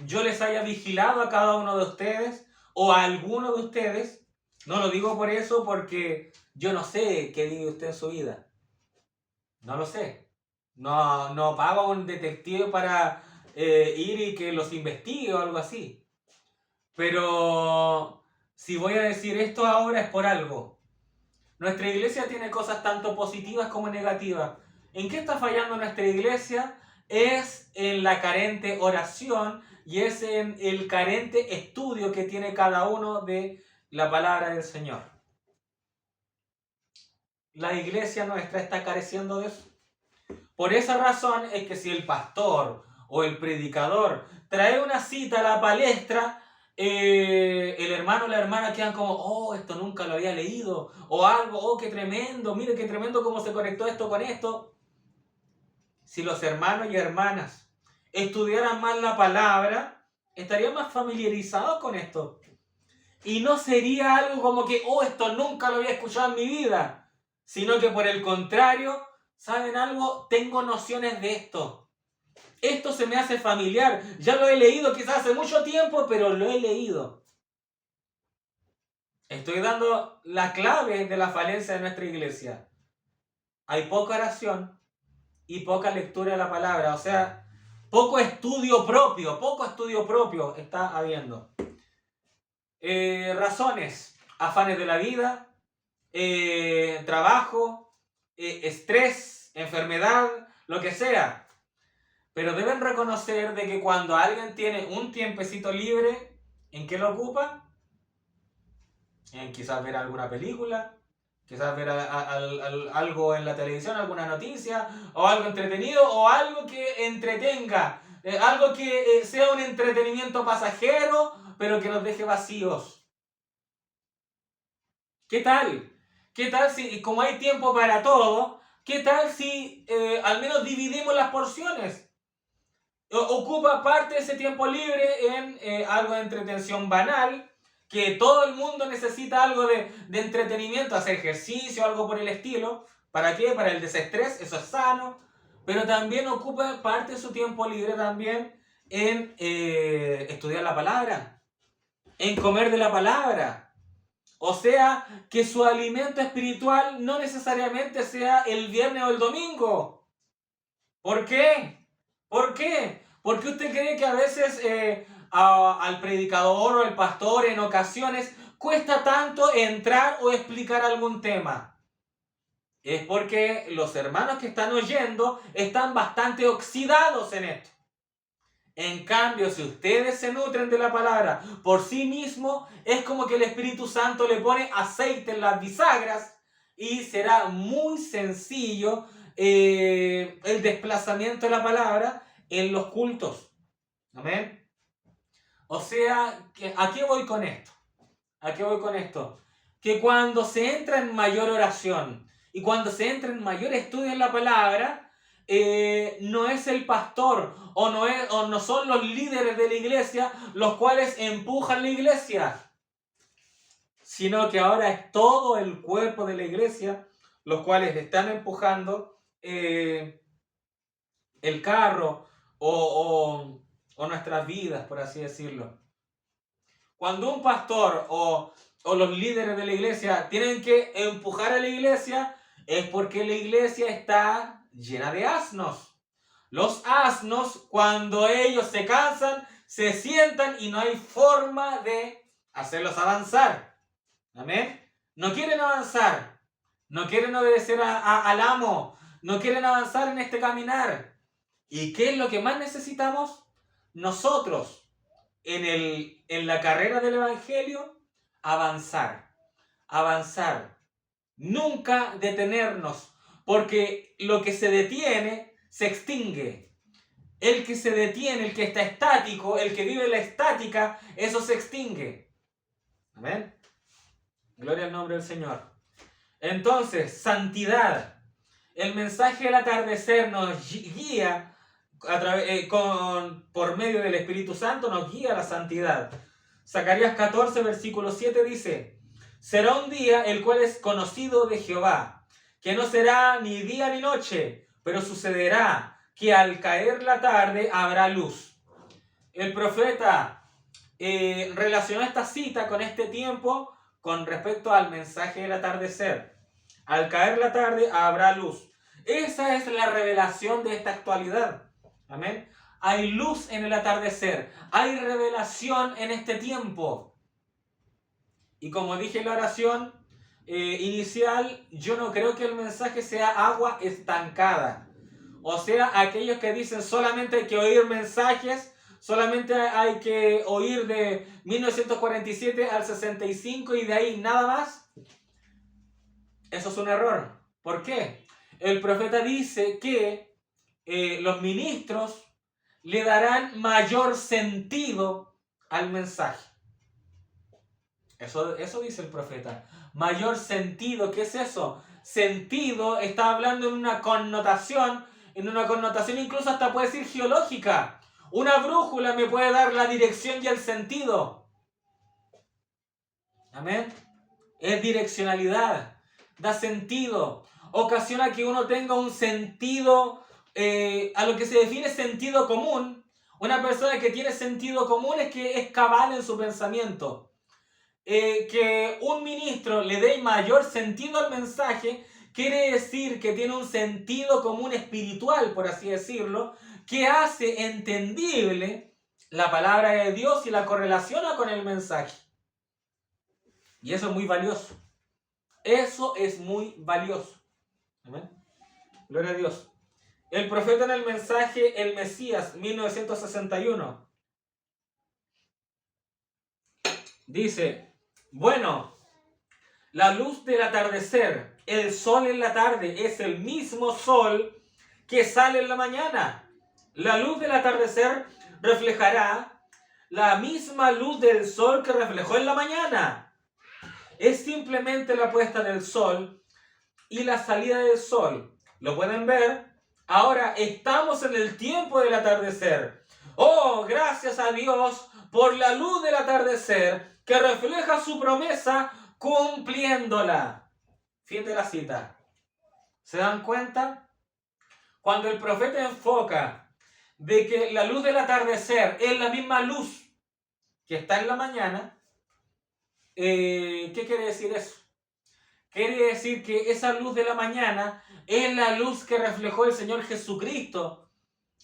yo les haya vigilado a cada uno de ustedes o a alguno de ustedes, no lo digo por eso porque yo no sé qué vive usted en su vida. No lo sé. No pago a un detective para ir y que los investigue o algo así. Pero si voy a decir esto ahora es por algo. Nuestra iglesia tiene cosas tanto positivas como negativas. ¿En qué está fallando nuestra iglesia? Es en la carente oración y es en el carente estudio que tiene cada uno de la palabra del Señor. La iglesia nuestra está careciendo de eso. Por esa razón es que si el pastor o el predicador trae una cita a la palestra, el hermano o la hermana quedan como, oh, esto nunca lo había leído, o algo, oh, qué tremendo, mire qué tremendo cómo se conectó esto con esto. Si los hermanos y hermanas estudiaran más la palabra, estarían más familiarizados con esto. Y no sería algo como que, oh, esto nunca lo había escuchado en mi vida, sino que por el contrario, ¿saben algo? Tengo nociones de esto. Esto se me hace familiar. Ya lo he leído quizás hace mucho tiempo, pero lo he leído. Estoy dando la clave de la falencia de nuestra iglesia. Hay poca oración y poca lectura de la palabra. O sea, poco estudio propio está habiendo. Razones, afanes de la vida, trabajo, estrés, enfermedad, lo que sea. Pero deben reconocer de que cuando alguien tiene un tiempecito libre, ¿en qué lo ocupa? En quizás ver alguna película, quizás ver algo en la televisión, alguna noticia, o algo entretenido, o algo que entretenga, algo que sea un entretenimiento pasajero, pero que nos deje vacíos. ¿Qué tal? ¿Qué tal si, como hay tiempo para todo, qué tal si al menos dividimos las porciones? Ocupa parte de ese tiempo libre en algo de entretención banal, que todo el mundo necesita algo de entretenimiento, hacer ejercicio, algo por el estilo. ¿Para qué? Para el desestrés, eso es sano. Pero también ocupa parte de su tiempo libre también en estudiar la palabra, en comer de la palabra. O sea, que su alimento espiritual no necesariamente sea el viernes o el domingo. ¿Por qué? ¿Por qué? Porque usted cree que a veces al predicador o al pastor en ocasiones cuesta tanto entrar o explicar algún tema. Es porque los hermanos que están oyendo están bastante oxidados en esto. En cambio, si ustedes se nutren de la palabra por sí mismos, es como que el Espíritu Santo le pone aceite en las bisagras y será muy sencillo el desplazamiento de la palabra en los cultos. Amén. O sea, ¿a qué voy con esto? ¿A qué voy con esto? Que cuando se entra en mayor oración y cuando se entra en mayor estudio en la palabra, no es el pastor o no son los líderes de la iglesia los cuales empujan la iglesia, sino que ahora es todo el cuerpo de la iglesia los cuales están empujando el carro o nuestras vidas, por así decirlo. Cuando un pastor o los líderes de la iglesia tienen que empujar a la iglesia, es porque la iglesia está llena de asnos. Los asnos, cuando ellos se cansan, se sientan y no hay forma de hacerlos avanzar. ¿Amén? No quieren avanzar. No quieren obedecer al amo. No quieren avanzar en este caminar. ¿Y qué es lo que más necesitamos? Nosotros, en la carrera del Evangelio, avanzar. Avanzar. Nunca detenernos. Porque lo que se detiene se extingue. El que se detiene, el que está estático, el que vive la estática, eso se extingue. Amén. Gloria al nombre del Señor. Entonces, santidad. El mensaje del atardecer nos guía por medio del Espíritu Santo, nos guía a la santidad. Zacarías 14, versículo 7 dice: será un día el cual es conocido de Jehová, que no será ni día ni noche, pero sucederá que al caer la tarde habrá luz. El profeta relacionó esta cita con este tiempo con respecto al mensaje del atardecer. Al caer la tarde habrá luz. Esa es la revelación de esta actualidad. Amén. Hay luz en el atardecer. Hay revelación en este tiempo. Y como dije en la oración inicial, yo no creo que el mensaje sea agua estancada. O sea, aquellos que dicen solamente hay que oír mensajes, solamente hay que oír de 1947 al 65 y de ahí nada más. Eso es un error. ¿Por qué? El profeta dice que los ministros le darán mayor sentido al mensaje. Eso dice el profeta. Mayor sentido, ¿qué es eso? Sentido está hablando en una connotación incluso hasta puede decir geológica. Una brújula me puede dar la dirección y el sentido. Amén. Es direccionalidad. Da sentido. Ocasiona que uno tenga un sentido, a lo que se define sentido común. Una persona que tiene sentido común es que es cabal en su pensamiento. Que un ministro le dé mayor sentido al mensaje quiere decir que tiene un sentido común espiritual, por así decirlo, que hace entendible la palabra de Dios y la correlaciona con el mensaje. Y eso es muy valioso. Eso es muy valioso. ¿Amén? Gloria a Dios. El profeta en el mensaje El Mesías, 1961, dice: bueno, la luz del atardecer, el sol en la tarde, es el mismo sol que sale en la mañana. La luz del atardecer reflejará la misma luz del sol que reflejó en la mañana. Es simplemente la puesta del sol y la salida del sol. ¿Lo pueden ver? Ahora estamos en el tiempo del atardecer. Oh, gracias a Dios por la luz del atardecer que refleja su promesa cumpliéndola. Fin de la cita. ¿Se dan cuenta? Cuando el profeta enfoca de que la luz del atardecer es la misma luz que está en la mañana, ¿qué quiere decir eso? Quiere decir que esa luz de la mañana es la luz que reflejó el Señor Jesucristo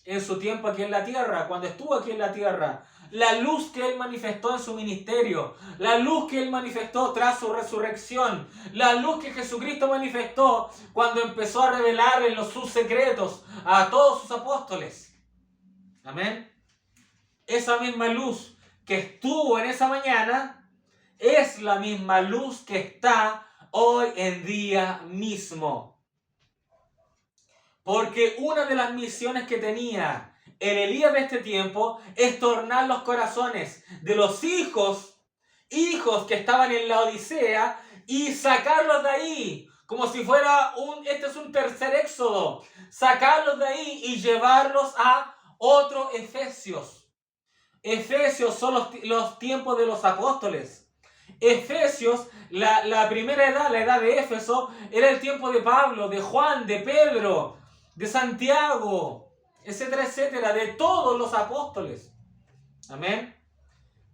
en su tiempo aquí en la tierra, cuando estuvo aquí en la tierra. La luz que Él manifestó en su ministerio, la luz que Él manifestó tras su resurrección, la luz que Jesucristo manifestó cuando empezó a revelarle sus secretos a todos sus apóstoles. Amén. Esa misma luz que estuvo en esa mañana es la misma luz que está hoy en día mismo. Porque una de las misiones que tenía el Elías de este tiempo es tornar los corazones de los hijos que estaban en la Odisea y sacarlos de ahí, como si fuera este es un tercer éxodo, sacarlos de ahí y llevarlos a otro Efesios. Efesios son los tiempos de los apóstoles. Efesios, la primera edad, la edad de Éfeso, era el tiempo de Pablo, de Juan, de Pedro, de Santiago, etcétera, etcétera, de todos los apóstoles. Amén.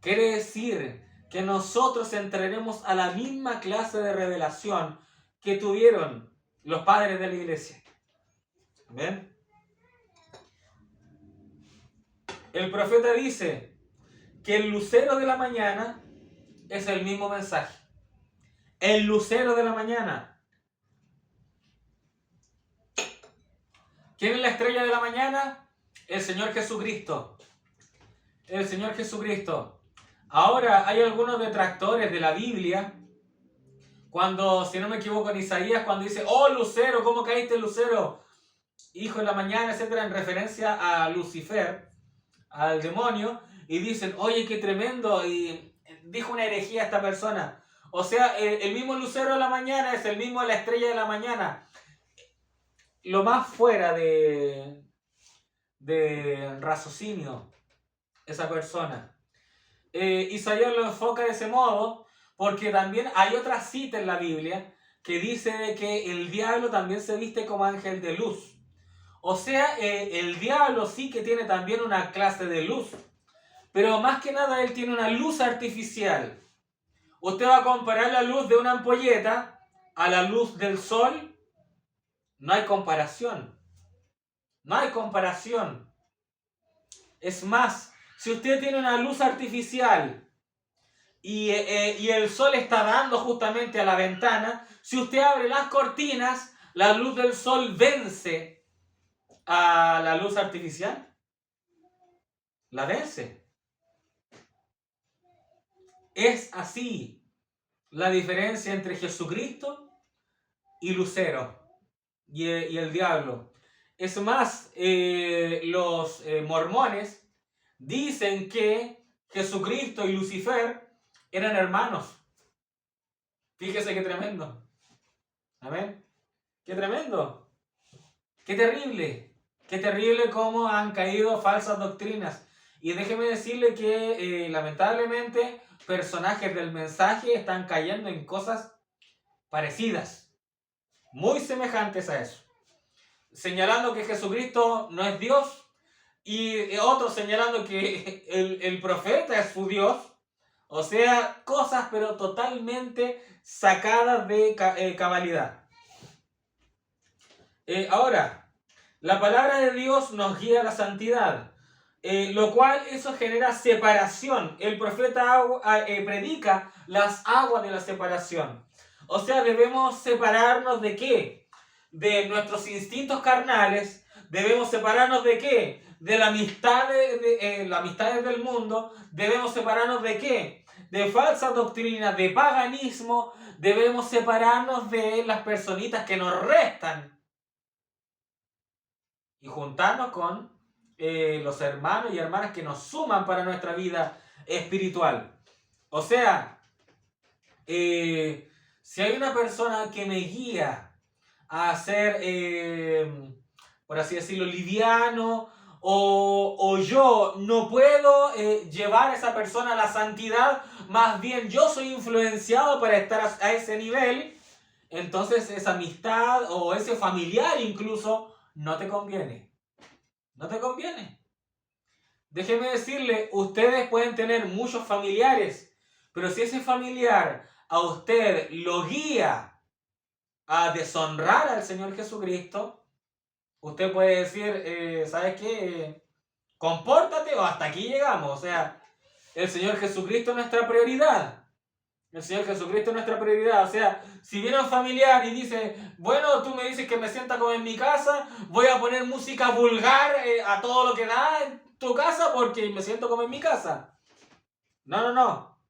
Quiere decir que nosotros entraremos a la misma clase de revelación que tuvieron los padres de la iglesia. Amén. El profeta dice que el lucero de la mañana es el mismo mensaje. El lucero de la mañana. ¿Quién es la estrella de la mañana? El Señor Jesucristo. El Señor Jesucristo. Ahora hay algunos detractores de la Biblia, cuando, si no me equivoco, en Isaías, cuando dice, oh lucero, ¿cómo caíste lucero? Hijo de la mañana, etcétera, en referencia a Lucifer, al demonio, y dicen, oye, qué tremendo, y dijo una herejía esta persona. O sea, el mismo lucero de la mañana es el mismo de la estrella de la mañana. Lo más fuera de raciocinio, esa persona. Isaías lo enfoca de ese modo, porque también hay otra cita en la Biblia que dice de que el diablo también se viste como ángel de luz. O sea, el diablo sí que tiene también una clase de luz, pero más que nada él tiene una luz artificial. Usted va a comparar la luz de una ampolleta a la luz del sol, no hay comparación. No hay comparación. Es más, si usted tiene una luz artificial y el sol está dando justamente a la ventana, si usted abre las cortinas, la luz del sol vence a la luz artificial. La vence. Es así la diferencia entre Jesucristo y Lucero y el diablo. Es más, los mormones dicen que Jesucristo y Lucifer eran hermanos. Fíjese qué tremendo. Amén. Qué tremendo. Qué terrible. Qué terrible cómo han caído falsas doctrinas. Y déjeme decirle que lamentablemente personajes del mensaje están cayendo en cosas parecidas, muy semejantes a eso. Señalando que Jesucristo no es Dios y otros señalando que el profeta es su Dios. O sea, cosas pero totalmente sacadas de cabalidad. Ahora, la palabra de Dios nos guía a la santidad, lo cual eso genera separación. El profeta predica las aguas de la separación. O sea, debemos separarnos ¿de qué? De nuestros instintos carnales. Debemos separarnos ¿de qué? De la amistad las amistades del mundo. Debemos separarnos ¿de qué? De falsas doctrinas, de paganismo. Debemos separarnos de las personitas que nos restan y juntarnos con los hermanos y hermanas que nos suman para nuestra vida espiritual. O sea, si hay una persona que me guía a ser, por así decirlo, liviano, o yo no puedo llevar a esa persona a la santidad, más bien yo soy influenciado para estar a ese nivel, entonces esa amistad o ese familiar incluso no te conviene. No te conviene. Déjeme decirle, ustedes pueden tener muchos familiares, pero si ese familiar a usted lo guía a deshonrar al Señor Jesucristo, usted puede decir, ¿sabes qué? Compórtate o hasta aquí llegamos. O sea, el Señor Jesucristo es nuestra prioridad. El Señor Jesucristo es nuestra prioridad. O sea, si viene un familiar y dice, bueno, tú me dices que me sienta como en mi casa, voy a poner música vulgar a todo lo que da en tu casa porque me siento como en mi casa. No, no, no.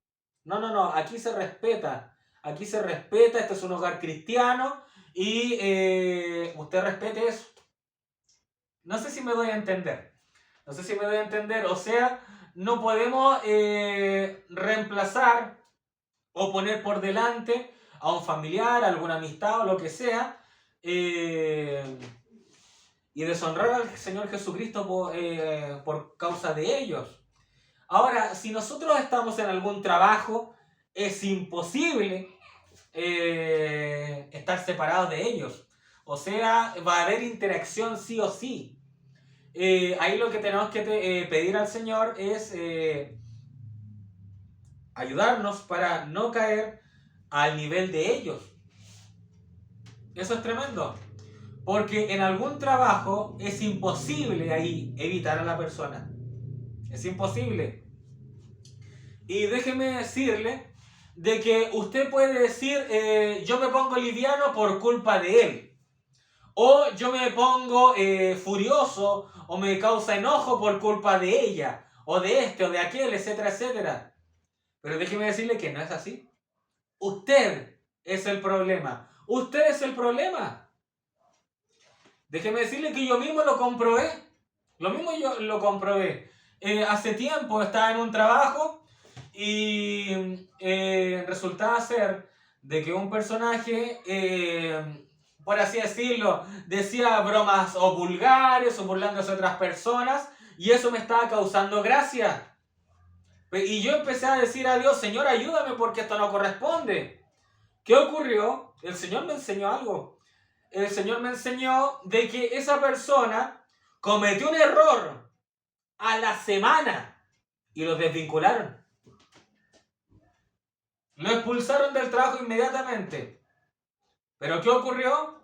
No, no, no. Aquí se respeta. Aquí se respeta. Este es un hogar cristiano y usted respete eso. No sé si me doy a entender. No sé si me doy a entender. O sea, no podemos reemplazar o poner por delante a un familiar, a alguna amistad o lo que sea, y deshonrar al Señor Jesucristo por causa de ellos. Ahora, si nosotros estamos en algún trabajo, es imposible estar separados de ellos. O sea, va a haber interacción sí o sí. Ahí lo que tenemos que pedir al Señor es ayudarnos para no caer al nivel de ellos. Eso es tremendo. Porque en algún trabajo es imposible ahí evitar a la persona. Es imposible. Y déjeme decirle de que usted puede decir, yo me pongo liviano por culpa de él. O yo me pongo furioso o me causa enojo por culpa de ella. O de este o de aquel, etcétera, etcétera. Pero déjeme decirle que no es así. Usted es el problema. Usted es el problema. Déjeme decirle que yo mismo lo comprobé. Lo mismo yo lo comprobé. Hace tiempo estaba en un trabajo y resultaba ser de que un personaje, por así decirlo, decía bromas o vulgares o burlándose de otras personas y eso me estaba causando gracia. Y yo empecé a decir a Dios, Señor, ayúdame porque esto no corresponde. ¿Qué ocurrió? El Señor me enseñó algo. El Señor me enseñó de que esa persona cometió un error a la semana y lo desvincularon. Lo expulsaron del trabajo inmediatamente. ¿Pero qué ocurrió?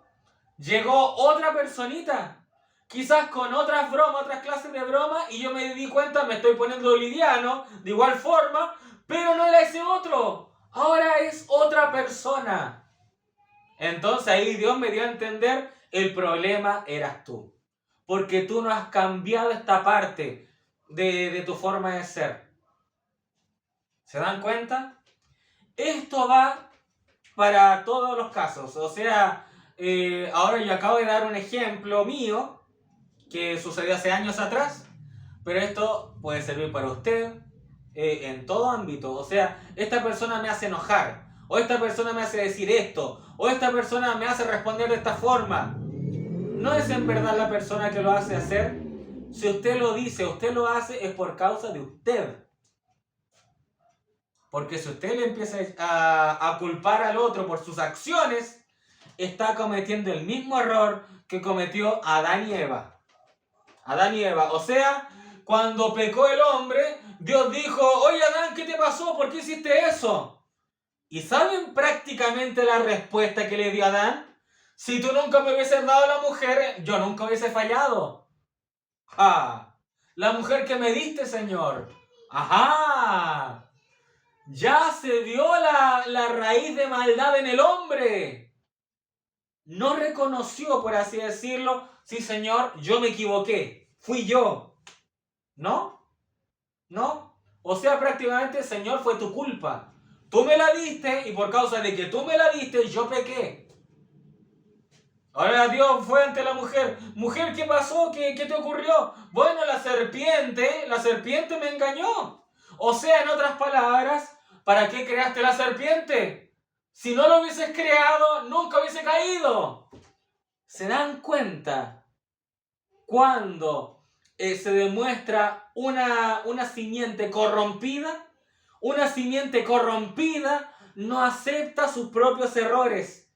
Llegó otra personita, quizás con otras bromas, otras clases de bromas, y yo me di cuenta, me estoy poniendo liviano, de igual forma, pero no era ese otro. Ahora es otra persona. Entonces ahí Dios me dio a entender, el problema eras tú. Porque tú no has cambiado esta parte de tu forma de ser. ¿Se dan cuenta? Esto va para todos los casos. O sea, ahora yo acabo de dar un ejemplo mío que sucedió hace años atrás, pero esto puede servir para usted en todo ámbito. O sea, esta persona me hace enojar, o esta persona me hace decir esto, o esta persona me hace responder de esta forma. No es en verdad la persona que lo hace hacer. Si usted lo dice, usted lo hace, es por causa de usted. Porque si usted le empieza a culpar al otro por sus acciones, está cometiendo el mismo error que cometió Adán y Eva. Adán y Eva. O sea, cuando pecó el hombre, Dios dijo, oye Adán, ¿qué te pasó? ¿Por qué hiciste eso? ¿Y saben prácticamente la respuesta que le dio Adán? Si tú nunca me hubieses dado la mujer, yo nunca hubiese fallado. ¡Ah! La mujer que me diste, Señor. ¡Ajá! Ya se vio la raíz de maldad en el hombre. No reconoció, por así decirlo, sí, Señor, yo me equivoqué. Fui yo. ¿No? ¿No? O sea, prácticamente, Señor, fue tu culpa. Tú me la diste y por causa de que tú me la diste, yo pequé. Ahora Dios fue ante la mujer. Mujer, ¿qué pasó? ¿Qué te ocurrió? Bueno, la serpiente me engañó. O sea, en otras palabras, ¿para qué creaste la serpiente? Si no lo hubieses creado, nunca hubiese caído. ¿Se dan cuenta cuando se demuestra una simiente corrompida? Una simiente corrompida no acepta sus propios errores.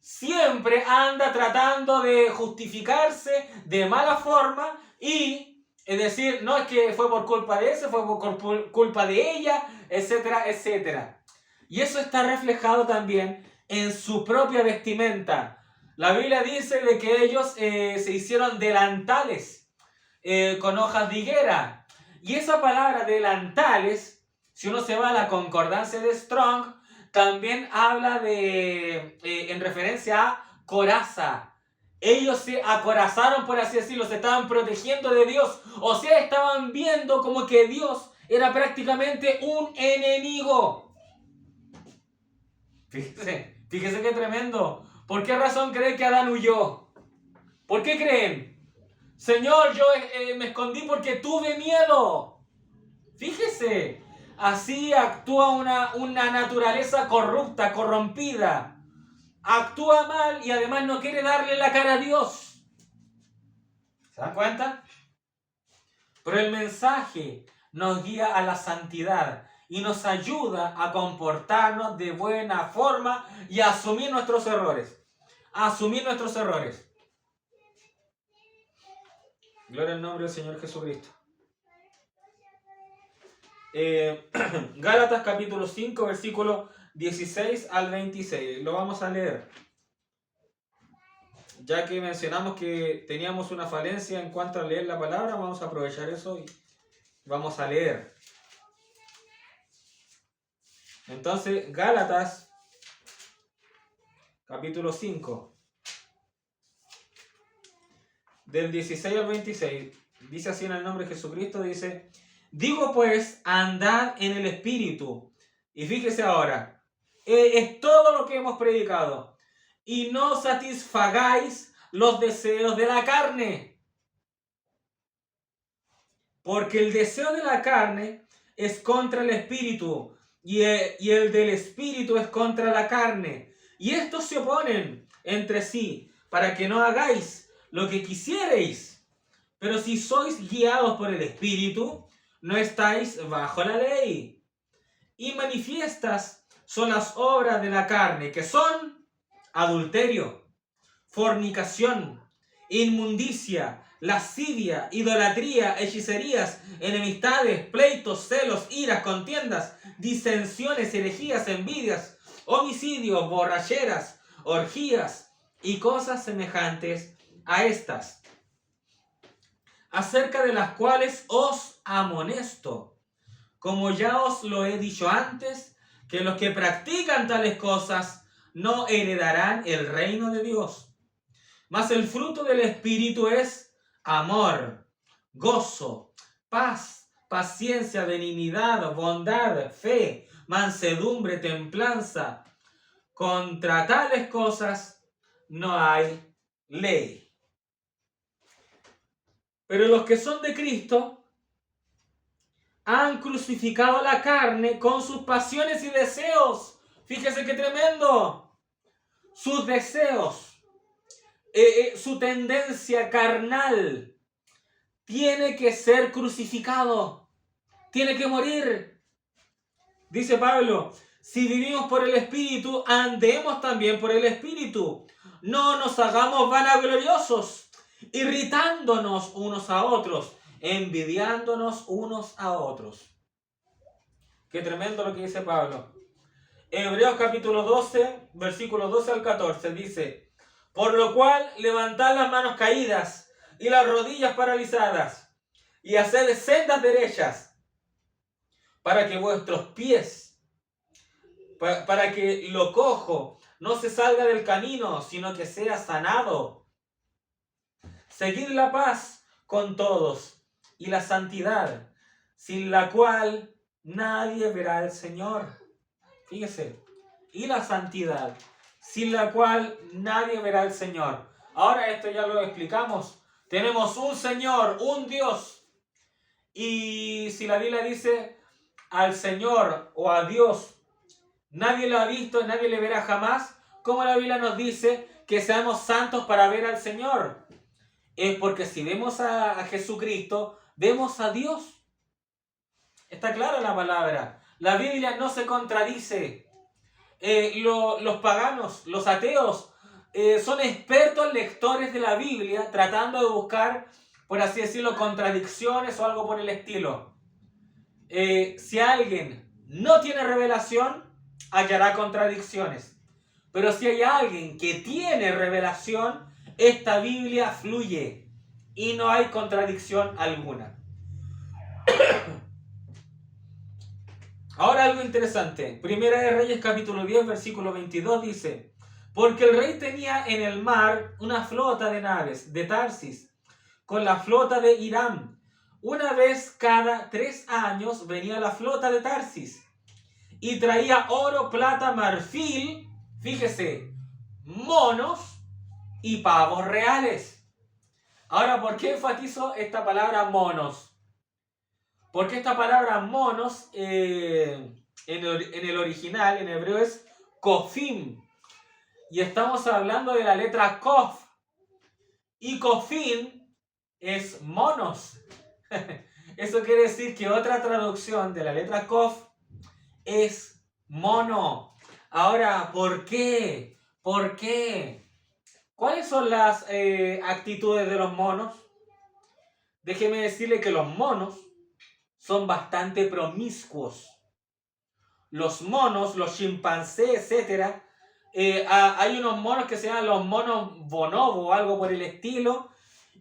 Siempre anda tratando de justificarse de mala forma y es decir, no es que fue por culpa de ese, fue por culpa de ella, etcétera, etcétera. Y eso está reflejado también en su propia vestimenta. La Biblia dice de que ellos se hicieron delantales con hojas de higuera. Y esa palabra delantales, si uno se va a la concordancia de Strong, también habla de, en referencia a coraza. Ellos se acorazaron, por así decirlo, se estaban protegiendo de Dios. O sea, estaban viendo como que Dios era prácticamente un enemigo. Fíjese qué tremendo. ¿Por qué razón creen que Adán huyó? ¿Por qué creen? Señor, yo me escondí porque tuve miedo. Fíjese, así actúa una naturaleza corrupta, corrompida. Actúa mal y además no quiere darle la cara a Dios. ¿Se dan cuenta? Pero el mensaje nos guía a la santidad y nos ayuda a comportarnos de buena forma y a asumir nuestros errores. A asumir nuestros errores. Gloria al nombre del Señor Jesucristo. Gálatas capítulo 5, versículo 16 al 26. Lo vamos a leer. Ya que mencionamos que teníamos una falencia en cuanto a leer la palabra, vamos a aprovechar eso y vamos a leer. Entonces, Gálatas capítulo 5, del 16 al 26, dice así en el nombre de Jesucristo, dice: digo pues, andad en el Espíritu. Y fíjese ahora, es todo lo que hemos predicado. Y no satisfagáis los deseos de la carne. Porque el deseo de la carne es contra el Espíritu, y el del Espíritu es contra la carne. Y estos se oponen entre sí, para que no hagáis lo que quisierais. Pero si sois guiados por el Espíritu, no estáis bajo la ley. Y manifiestas son las obras de la carne, que son adulterio, fornicación, inmundicia, lascivia, idolatría, hechicerías, enemistades, pleitos, celos, iras, contiendas, disensiones, herejías, envidias, homicidios, borracheras, orgías y cosas semejantes a estas, acerca de las cuales os amonesto, como ya os lo he dicho antes, que los que practican tales cosas no heredarán el reino de Dios. Mas el fruto del Espíritu es amor, gozo, paz, paciencia, benignidad, bondad, fe, mansedumbre, templanza. Contra tales cosas no hay ley. Pero los que son de Cristo han crucificado la carne con sus pasiones y deseos. Fíjese qué tremendo. Sus deseos, su tendencia carnal tiene que ser crucificado. Tiene que morir. Dice Pablo, si vivimos por el Espíritu, andemos también por el Espíritu. No nos hagamos vanagloriosos, irritándonos unos a otros, envidiándonos unos a otros. Qué tremendo lo que dice Pablo. Hebreos capítulo 12, versículos 12 al 14, dice: por lo cual levantad las manos caídas y las rodillas paralizadas, y haced sendas derechas, para que vuestros pies, para que lo cojo no se salga del camino, sino que sea sanado. Seguid la paz con todos y la santidad, sin la cual nadie verá al Señor. Fíjese, y la santidad, sin la cual nadie verá al Señor. Ahora esto ya lo explicamos. Tenemos un Señor, un Dios. Y si la Biblia dice al Señor o a Dios, nadie lo ha visto, nadie le verá jamás, ¿cómo la Biblia nos dice que seamos santos para ver al Señor? Es porque si vemos a Jesucristo, vemos a Dios. Está clara la palabra. La Biblia no se contradice. Los paganos, los ateos, son expertos lectores de la Biblia tratando de buscar, por así decirlo, contradicciones o algo por el estilo. Si alguien no tiene revelación, hallará contradicciones. Pero si hay alguien que tiene revelación, esta Biblia fluye y no hay contradicción alguna. Ahora algo interesante. Primera de Reyes capítulo 10 versículo 22 dice: porque el rey tenía en el mar una flota de naves de Tarsis con la flota de Irán. Una vez cada 3 años venía la flota de Tarsis y traía oro, plata, marfil, fíjese, monos y pavos reales. Ahora, ¿por qué enfatizo esta palabra monos? Porque esta palabra monos en el original, en hebreo, es kofim. Y estamos hablando de la letra kof. Y kofim es monos. Eso quiere decir que otra traducción de la letra kof es mono. Ahora, ¿por qué? ¿Por qué? ¿Cuáles son las actitudes de los monos? Déjeme decirle que los monos son bastante promiscuos. Los monos, los chimpancés, etc. Hay unos monos que se llaman los monos bonobo o algo por el estilo,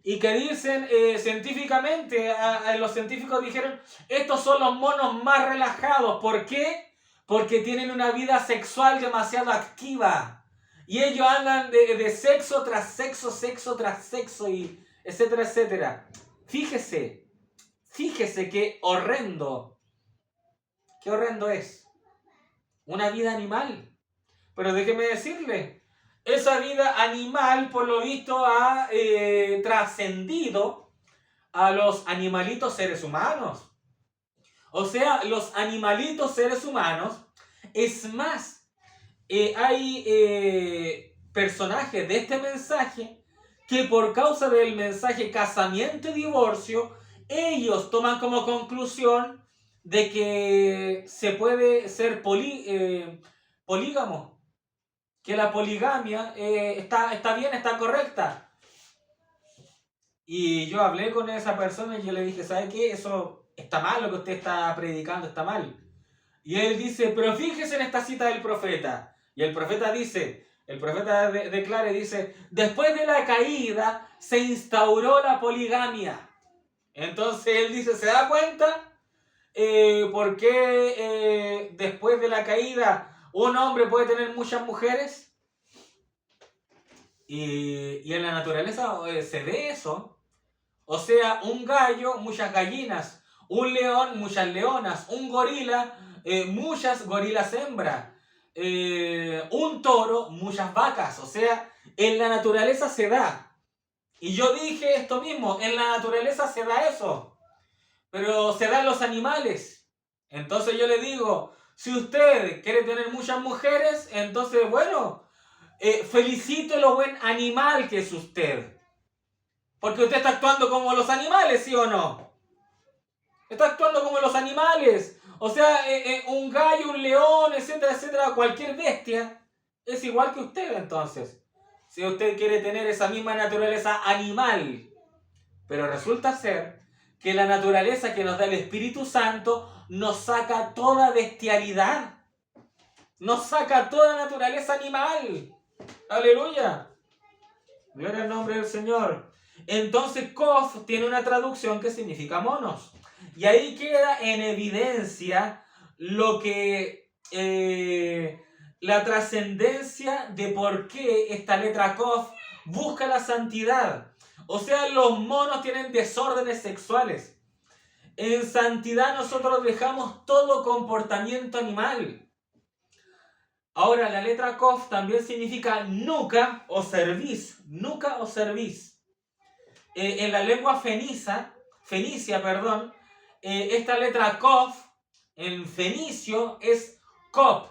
y que dicen científicamente, los científicos dijeron, estos son los monos más relajados. ¿Por qué? Porque tienen una vida sexual demasiado activa. Y ellos andan de sexo tras sexo, sexo tras sexo, y etcétera, etcétera. Fíjese qué horrendo. Qué horrendo es. Una vida animal. Pero déjeme decirle, esa vida animal por lo visto ha trascendido a los animalitos seres humanos. O sea, los animalitos seres humanos, es más, hay personajes de este mensaje que por causa del mensaje casamiento y divorcio, ellos toman como conclusión de que se puede ser polígamo, que la poligamia está bien, está correcta. Y yo hablé con esa persona y yo le dije, ¿sabe qué? Eso está mal, lo que usted está predicando está mal. Y él dice, pero fíjese en esta cita del profeta. Y el profeta dice, declara y dice, después de la caída se instauró la poligamia. Entonces él dice, ¿se da cuenta? ¿Por qué después de la caída un hombre puede tener muchas mujeres? Y en la naturaleza se ve eso. O sea, un gallo, muchas gallinas. Un león, muchas leonas. Un gorila, muchas gorilas hembra. Un toro, muchas vacas. O sea, en la naturaleza se da. Y yo dije esto mismo, en la naturaleza se da eso. Pero se da en los animales. Entonces yo le digo, si usted quiere tener muchas mujeres, entonces bueno, felicite lo buen animal que es usted. Porque usted está actuando como los animales, ¿sí o no? Está actuando como los animales. O sea, un gallo, un león, etcétera, etcétera, cualquier bestia, es igual que usted entonces. Si usted quiere tener esa misma naturaleza animal. Pero resulta ser que la naturaleza que nos da el Espíritu Santo nos saca toda bestialidad. Nos saca toda naturaleza animal. ¡Aleluya! Gloria al nombre del Señor. Entonces, Kof tiene una traducción que significa monos. Y ahí queda en evidencia lo que la trascendencia de por qué esta letra Kof busca la santidad. O sea, los monos tienen desórdenes sexuales. En santidad nosotros dejamos todo comportamiento animal. Ahora, la letra Kof también significa nuca o cerviz. Nuca o cerviz. En la lengua fenicia, perdón, esta letra Kof en fenicio es Kop,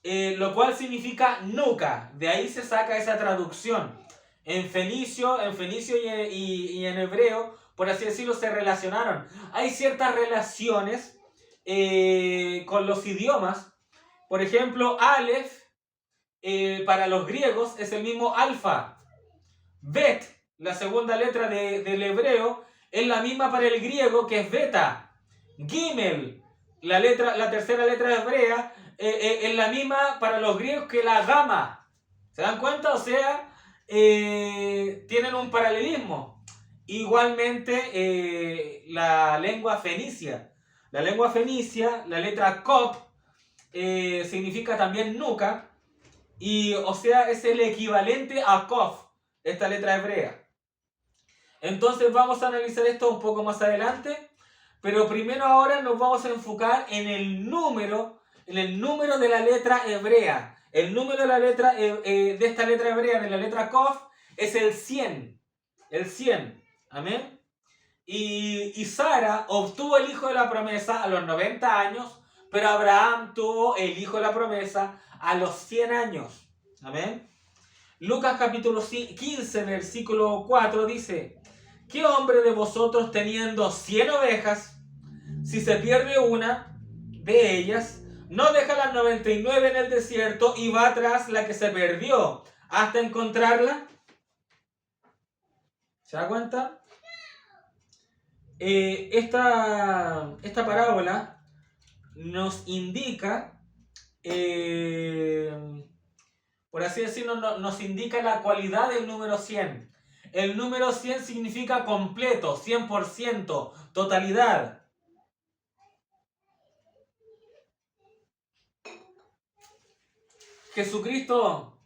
lo cual significa nuca. De ahí se saca esa traducción. En fenicio y en hebreo, por así decirlo, se relacionaron. Hay ciertas relaciones con los idiomas. Por ejemplo, Aleph para los griegos es el mismo alfa. Bet, la segunda letra del hebreo, es la misma para el griego, que es beta. Gimel, la tercera letra hebrea, es la misma para los griegos que la gama. ¿Se dan cuenta? O sea, tienen un paralelismo. Igualmente, la lengua fenicia. La lengua fenicia, la letra Kop, significa también nuca. Y, o sea, es el equivalente a Kof, esta letra hebrea. Entonces vamos a analizar esto un poco más adelante, pero primero ahora nos vamos a enfocar en el número de la letra hebrea. El número de la letra de esta letra hebrea, de la letra Kof, es el 100. El 100. Amén. Y Sara obtuvo el hijo de la promesa a los 90 años, pero Abraham tuvo el hijo de la promesa a los 100 años. Amén. Lucas capítulo 15, versículo 4 dice: ¿qué hombre de vosotros teniendo 100 ovejas, si se pierde una de ellas, no deja las 99 en el desierto y va tras la que se perdió hasta encontrarla? ¿Se da cuenta? Esta parábola nos indica, por así decirlo, nos indica la cualidad del número 100. El número 100 significa completo, 100%, totalidad. ¿Jesucristo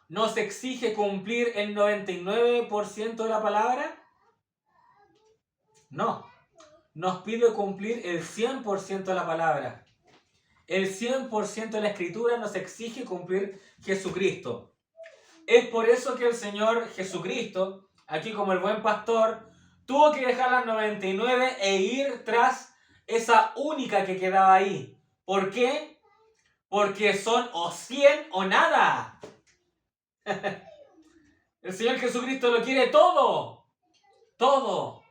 nos exige cumplir el 99% de la palabra? No. Nos pide cumplir el 100% de la palabra. El 100% de la Escritura nos exige cumplir Jesucristo. Es por eso que el Señor Jesucristo, aquí como el buen pastor, tuvo que dejar las 99 e ir tras esa única que quedaba ahí. ¿Por qué? Porque son o 100 o nada. El Señor Jesucristo lo quiere todo. Todo.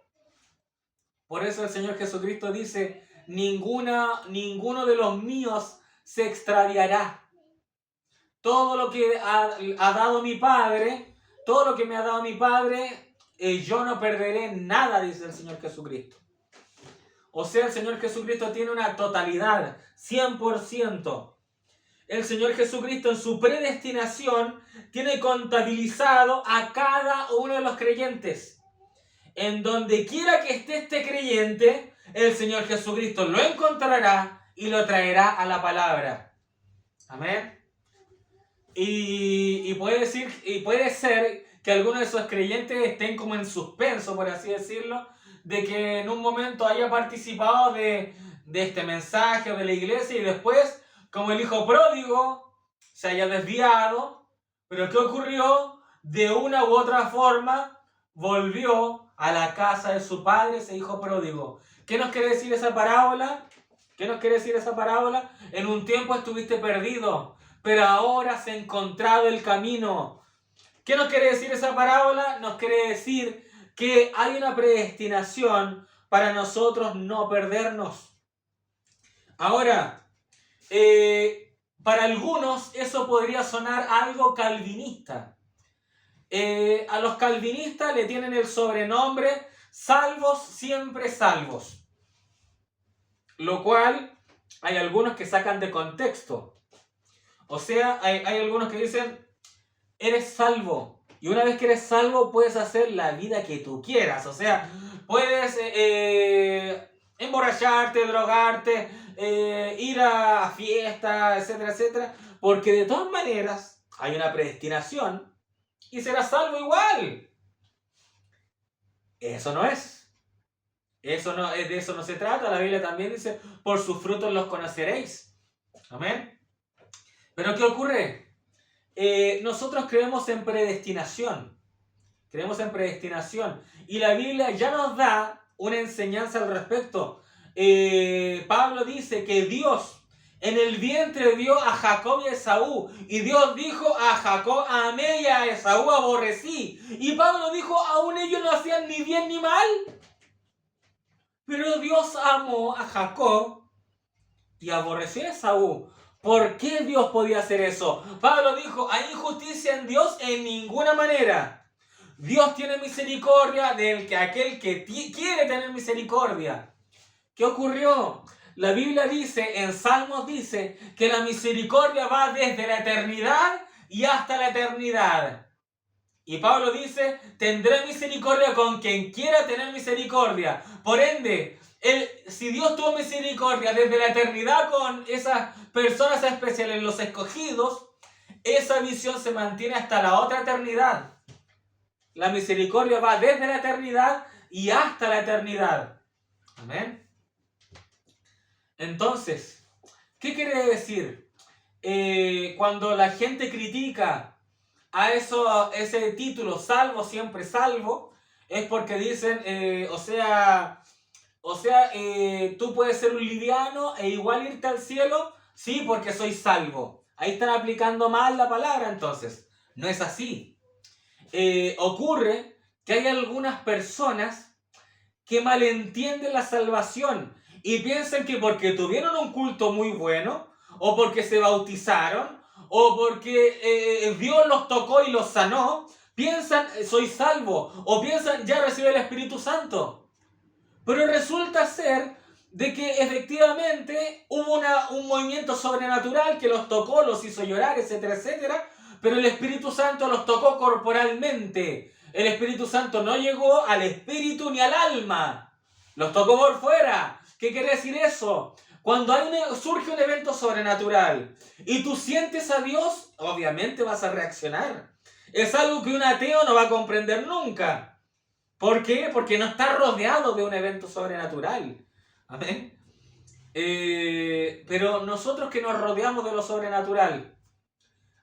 Por eso el Señor Jesucristo dice: ninguno de los míos se extraviará. Todo lo que ha dado mi Padre, todo lo que me ha dado mi Padre, yo no perderé nada, dice el Señor Jesucristo. O sea, el Señor Jesucristo tiene una totalidad, 100%. El Señor Jesucristo en su predestinación tiene contabilizado a cada uno de los creyentes. En donde quiera que esté este creyente, el Señor Jesucristo lo encontrará y lo traerá a la palabra. Amén. Y puede ser que algunos de esos creyentes estén como en suspenso, por así decirlo, de que en un momento haya participado de este mensaje o de la iglesia y después, como el hijo pródigo, se haya desviado. Pero ¿qué ocurrió? De una u otra forma volvió a la casa de su padre, ese hijo pródigo. ¿Qué nos quiere decir esa parábola? ¿Qué nos quiere decir esa parábola? En un tiempo estuviste perdido, pero ahora has encontrado el camino. ¿Qué nos quiere decir esa parábola? Nos quiere decir que hay una predestinación para nosotros no perdernos. Ahora, para algunos eso podría sonar algo calvinista. A los calvinistas le tienen el sobrenombre salvos siempre salvos, lo cual hay algunos que sacan de contexto. O sea, hay algunos que dicen: eres salvo, y una vez que eres salvo puedes hacer la vida que tú quieras. O sea, puedes emborracharte, drogarte, ir a fiestas, etcétera, etcétera, porque de todas maneras hay una predestinación y serás salvo igual. Eso no es. De eso no se trata. La Biblia también dice: por sus frutos los conoceréis. Amén. Pero ¿qué ocurre? Nosotros creemos en predestinación. Creemos en predestinación. Y la Biblia ya nos da una enseñanza al respecto. Pablo dice que Dios en el vientre vio a Jacob y a Esaú. Y Dios dijo: a Jacob amé y a Esaú aborrecí. Y Pablo dijo: aún ellos no hacían ni bien ni mal. Pero Dios amó a Jacob y aborreció a Esaú. ¿Por qué Dios podía hacer eso? Pablo dijo: ¿hay injusticia en Dios? En ninguna manera. Dios tiene misericordia de aquel que quiere tener misericordia. ¿Qué ocurrió? La Biblia dice, en Salmos dice, que la misericordia va desde la eternidad y hasta la eternidad. Y Pablo dice: tendré misericordia con quien quiera tener misericordia. Por ende, si Dios tuvo misericordia desde la eternidad con esas personas especiales, los escogidos, esa visión se mantiene hasta la otra eternidad. La misericordia va desde la eternidad y hasta la eternidad. Amén. Entonces, ¿qué quiere decir? Cuando la gente critica a ese título, salvo, siempre salvo, es porque dicen, tú puedes ser un liviano e igual irte al cielo, sí, porque soy salvo. Ahí están aplicando mal la palabra, entonces. No es así. Ocurre que hay algunas personas que malentienden la salvación y piensan que porque tuvieron un culto muy bueno, o porque se bautizaron, o porque Dios los tocó y los sanó, piensan: soy salvo, o piensan: ya recibí el Espíritu Santo. Pero resulta ser de que efectivamente hubo un movimiento sobrenatural que los tocó, los hizo llorar, etcétera, etcétera, pero el Espíritu Santo los tocó corporalmente. El Espíritu Santo no llegó al espíritu ni al alma. Los tocó por fuera. ¿Qué quiere decir eso? Cuando surge un evento sobrenatural y tú sientes a Dios, obviamente vas a reaccionar. Es algo que un ateo no va a comprender nunca. ¿Por qué? Porque no está rodeado de un evento sobrenatural. Amén. Pero nosotros que nos rodeamos de lo sobrenatural,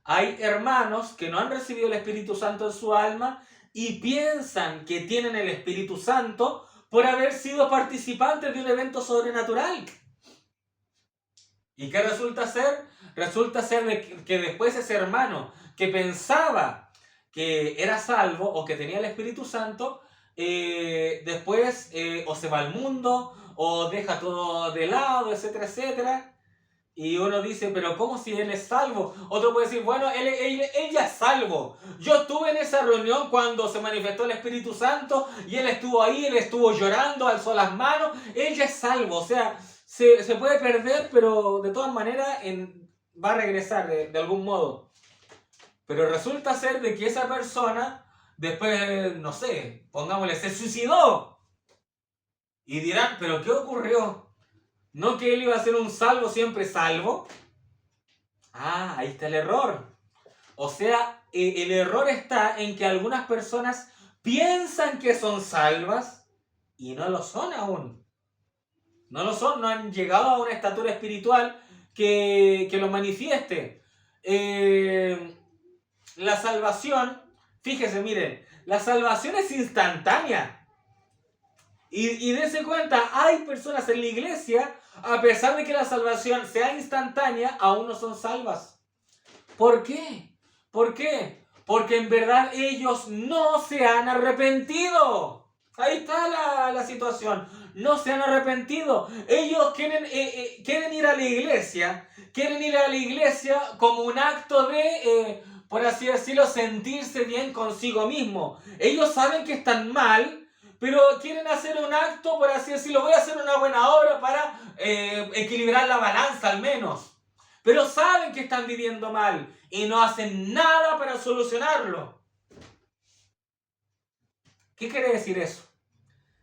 hay hermanos que no han recibido el Espíritu Santo en su alma y piensan que tienen el Espíritu Santo por haber sido participantes de un evento sobrenatural. ¿Y qué resulta ser? Resulta ser que después ese hermano que pensaba que era salvo o que tenía el Espíritu Santo, después o se va al mundo o deja todo de lado, etcétera, etcétera. Y uno dice: pero ¿cómo si él es salvo? Otro puede decir: bueno, él ya es salvo. Yo estuve en esa reunión cuando se manifestó el Espíritu Santo y él estuvo ahí, él estuvo llorando, alzó las manos, él ya es salvo. O sea, se puede perder, pero de todas maneras va a regresar de algún modo. Pero resulta ser de que esa persona después, no sé, pongámosle, se suicidó. Y dirán: ¿pero qué ocurrió? ¿No que él iba a ser un salvo siempre salvo? Ah, ahí está el error. O sea, el error está en que algunas personas piensan que son salvas y no lo son aún. No lo son, no han llegado a una estatura espiritual que lo manifieste. La salvación, fíjese, miren, la salvación es instantánea. Y dense cuenta, hay personas en la iglesia, a pesar de que la salvación sea instantánea, aún no son salvas. ¿Por qué? ¿Por qué? Porque en verdad ellos no se han arrepentido. Ahí está la situación. No se han arrepentido. Ellos quieren ir a la iglesia. Quieren ir a la iglesia como un acto de, por así decirlo, sentirse bien consigo mismo. Ellos saben que están mal, pero quieren hacer un acto, por así decirlo: voy a hacer una buena obra para equilibrar la balanza al menos. Pero saben que están viviendo mal y no hacen nada para solucionarlo. ¿Qué quiere decir eso?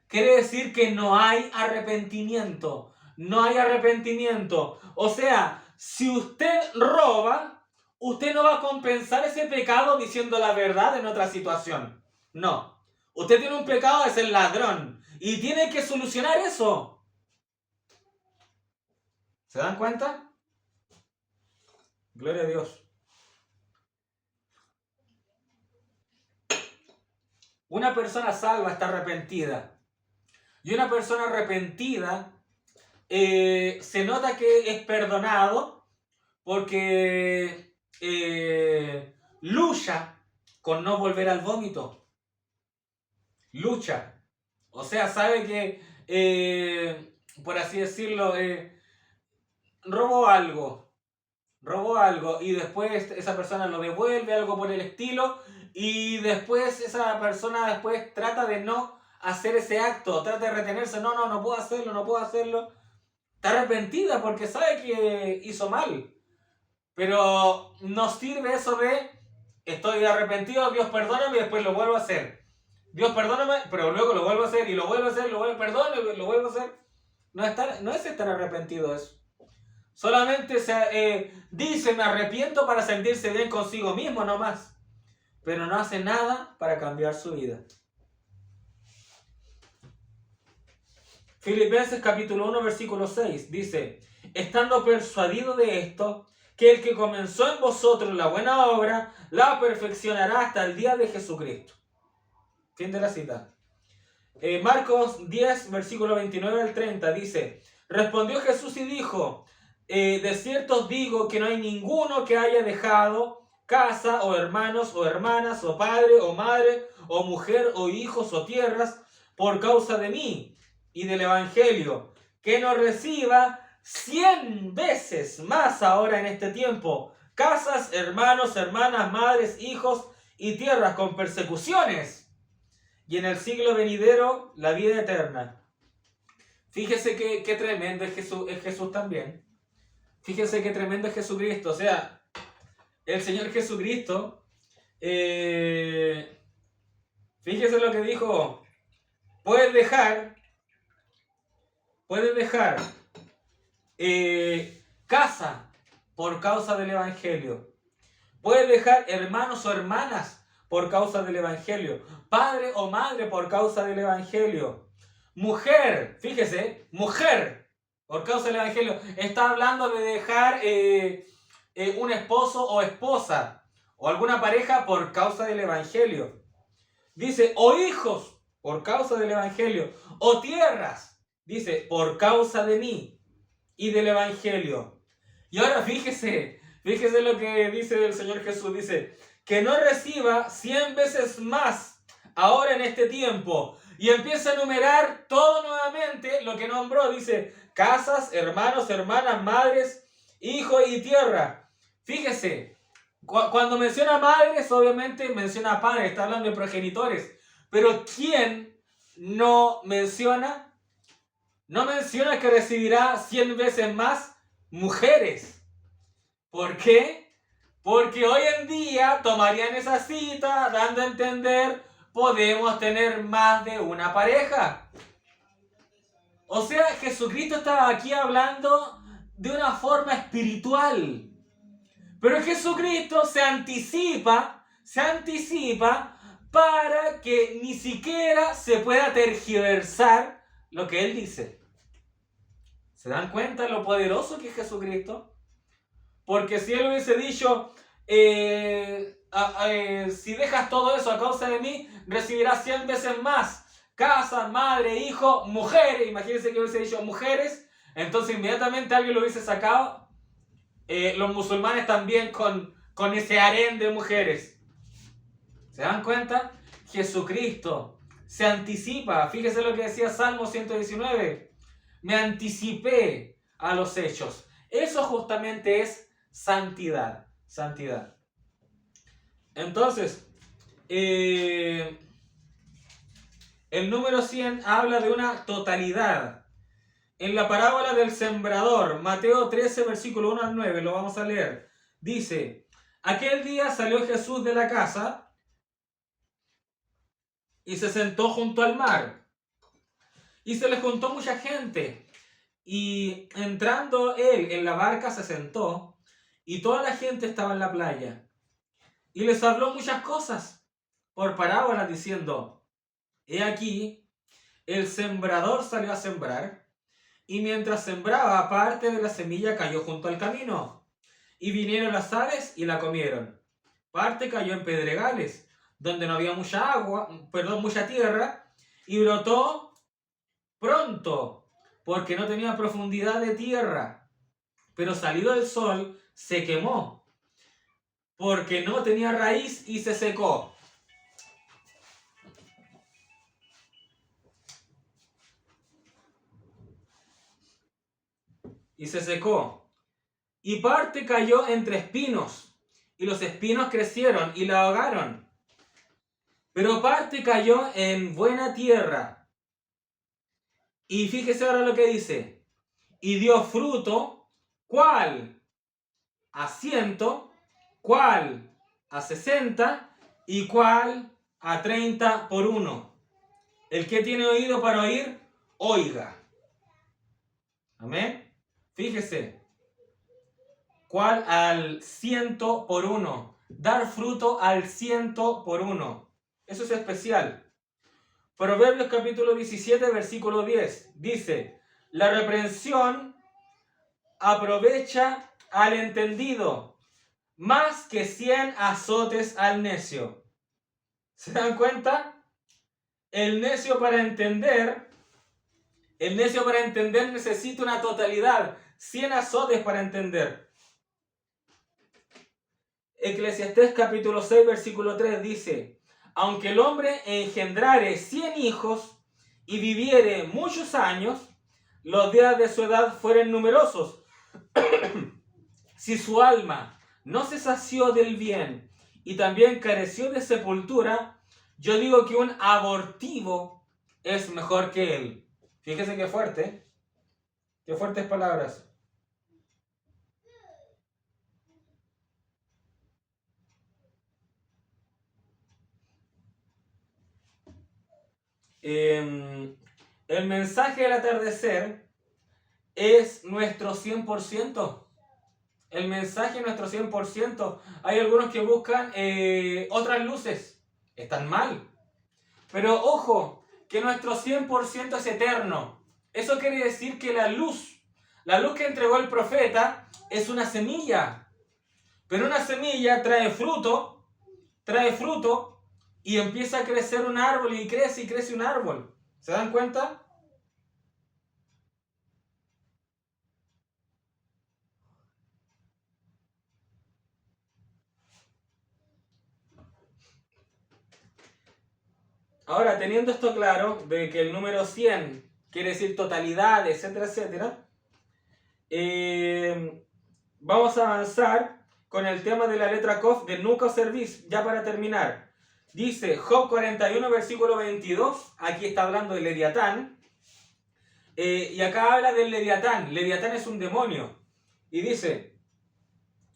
Quiere decir que no hay arrepentimiento. No hay arrepentimiento. O sea, si usted roba, usted no va a compensar ese pecado diciendo la verdad en otra situación. No. Usted tiene un pecado de ser ladrón y tiene que solucionar eso. ¿Se dan cuenta? Gloria a Dios. Una persona salva está arrepentida. Y una persona arrepentida se nota que es perdonado porque lucha con no volver al vómito. Lucha. O sea, sabe que, por así decirlo, robó algo y después esa persona lo devuelve, algo por el estilo, y después esa persona después trata de no hacer ese acto, trata de retenerse, no puedo hacerlo. Está arrepentida porque sabe que hizo mal, pero no sirve eso de estoy arrepentido, Dios perdóname y después lo vuelvo a hacer. Dios perdóname, pero luego lo vuelvo a hacer y lo vuelvo a hacer, perdón, y lo vuelvo a hacer. No es estar arrepentido eso. Solamente dice me arrepiento para sentirse bien consigo mismo nomás. Pero no hace nada para cambiar su vida. Filipenses capítulo 1 versículo 6 dice, estando persuadido de esto, que el que comenzó en vosotros la buena obra, la perfeccionará hasta el día de Jesucristo. Fin de la cita. Marcos 10 versículo 29 al 30 dice, respondió Jesús y dijo, de cierto os digo que no hay ninguno que haya dejado casa o hermanos o hermanas o padre o madre o mujer o hijos o tierras por causa de mí y del evangelio, que no reciba 100 veces más ahora en este tiempo casas, hermanos, hermanas, madres, hijos y tierras con persecuciones, y en el siglo venidero la vida eterna. Fíjese qué tremendo es Jesús también. Fíjense qué tremendo es Jesucristo. O sea, el Señor Jesucristo, fíjese lo que dijo. Puedes dejar casa por causa del Evangelio. Puedes dejar hermanos o hermanas por causa del Evangelio. Padre o madre por causa del Evangelio. Mujer, fíjese, mujer por causa del Evangelio. Está hablando de dejar un esposo o esposa o alguna pareja por causa del Evangelio. Dice, o hijos por causa del Evangelio. O tierras, dice, por causa de mí y del Evangelio. Y ahora fíjese lo que dice el Señor Jesús. Dice, que no reciba 100 veces más ahora en este tiempo. Y empieza a enumerar todo nuevamente lo que nombró. Dice, casas, hermanos, hermanas, madres, hijos y tierra. Fíjese, cuando menciona madres, obviamente menciona padres, está hablando de progenitores. Pero ¿quién no menciona? No menciona que recibirá 100 veces más mujeres. ¿Por qué? Porque hoy en día tomarían esa cita dando a entender podemos tener más de una pareja. O sea, Jesucristo estaba aquí hablando de una forma espiritual. Pero Jesucristo se anticipa para que ni siquiera se pueda tergiversar lo que Él dice. ¿Se dan cuenta lo poderoso que es Jesucristo? Porque si Él hubiese dicho, si dejas todo eso a causa de mí, recibirás 100 veces más. Casa, madre, hijo, mujeres. Imagínense que hubiese dicho mujeres. Entonces inmediatamente alguien lo hubiese sacado. Los musulmanes también con ese harén de mujeres. ¿Se dan cuenta? Jesucristo se anticipa. Fíjese lo que decía Salmo 119. Me anticipé a los hechos. Eso justamente es santidad. Santidad. Entonces, el número 100 habla de una totalidad. En la parábola del sembrador, Mateo 13, versículo 1 al 9, lo vamos a leer. Dice, aquel día salió Jesús de la casa y se sentó junto al mar. Y se le juntó mucha gente. Y entrando él en la barca se sentó y toda la gente estaba en la playa. Y les habló muchas cosas por parábolas diciendo, he aquí, el sembrador salió a sembrar y mientras sembraba parte de la semilla cayó junto al camino y vinieron las aves y la comieron. Parte cayó en pedregales, donde no había mucha tierra, y brotó pronto, porque no tenía profundidad de tierra. Pero salido el sol, se quemó, porque no tenía raíz y se secó. Y se secó. Y parte cayó entre espinos, y los espinos crecieron y la ahogaron. Pero parte cayó en buena tierra. Y fíjese ahora lo que dice. Y dio fruto, ¿cuál? A 100, ¿cuál? A 60 y ¿cuál? A 30 por 1. El que tiene oído para oír, oiga. Amén. Fíjese. ¿Cuál? Al 100 por 1. Dar fruto al 100 por 1. Eso es especial. Proverbios capítulo 17, versículo 10. Dice, la reprensión aprovecha al entendido, más que 100 azotes al necio. ¿Se dan cuenta? El necio para entender necesita una totalidad, 100 azotes para entender. Eclesiastés capítulo 6, versículo 3 dice, aunque el hombre engendrare 100 hijos y viviere muchos años, los días de su edad fueren numerosos. Si su alma no se sació del bien y también careció de sepultura, yo digo que un abortivo es mejor que él. Fíjese qué fuerte, qué fuertes palabras. El mensaje del atardecer es nuestro 100%. El mensaje es nuestro 100%. Hay algunos que buscan otras luces. Están mal. Pero ojo, que nuestro 100% es eterno. Eso quiere decir que la luz que entregó el profeta es una semilla. Pero una semilla trae fruto y empieza a crecer un árbol y crece un árbol. ¿Se dan cuenta? Ahora, teniendo esto claro, de que el número 100 quiere decir totalidad, etcétera, etcétera, vamos a avanzar con el tema de la letra Kof de nunca os servís, ya para terminar. Dice Job 41, versículo 22, aquí está hablando de Leviatán, y acá habla del Leviatán. Leviatán es un demonio, y dice,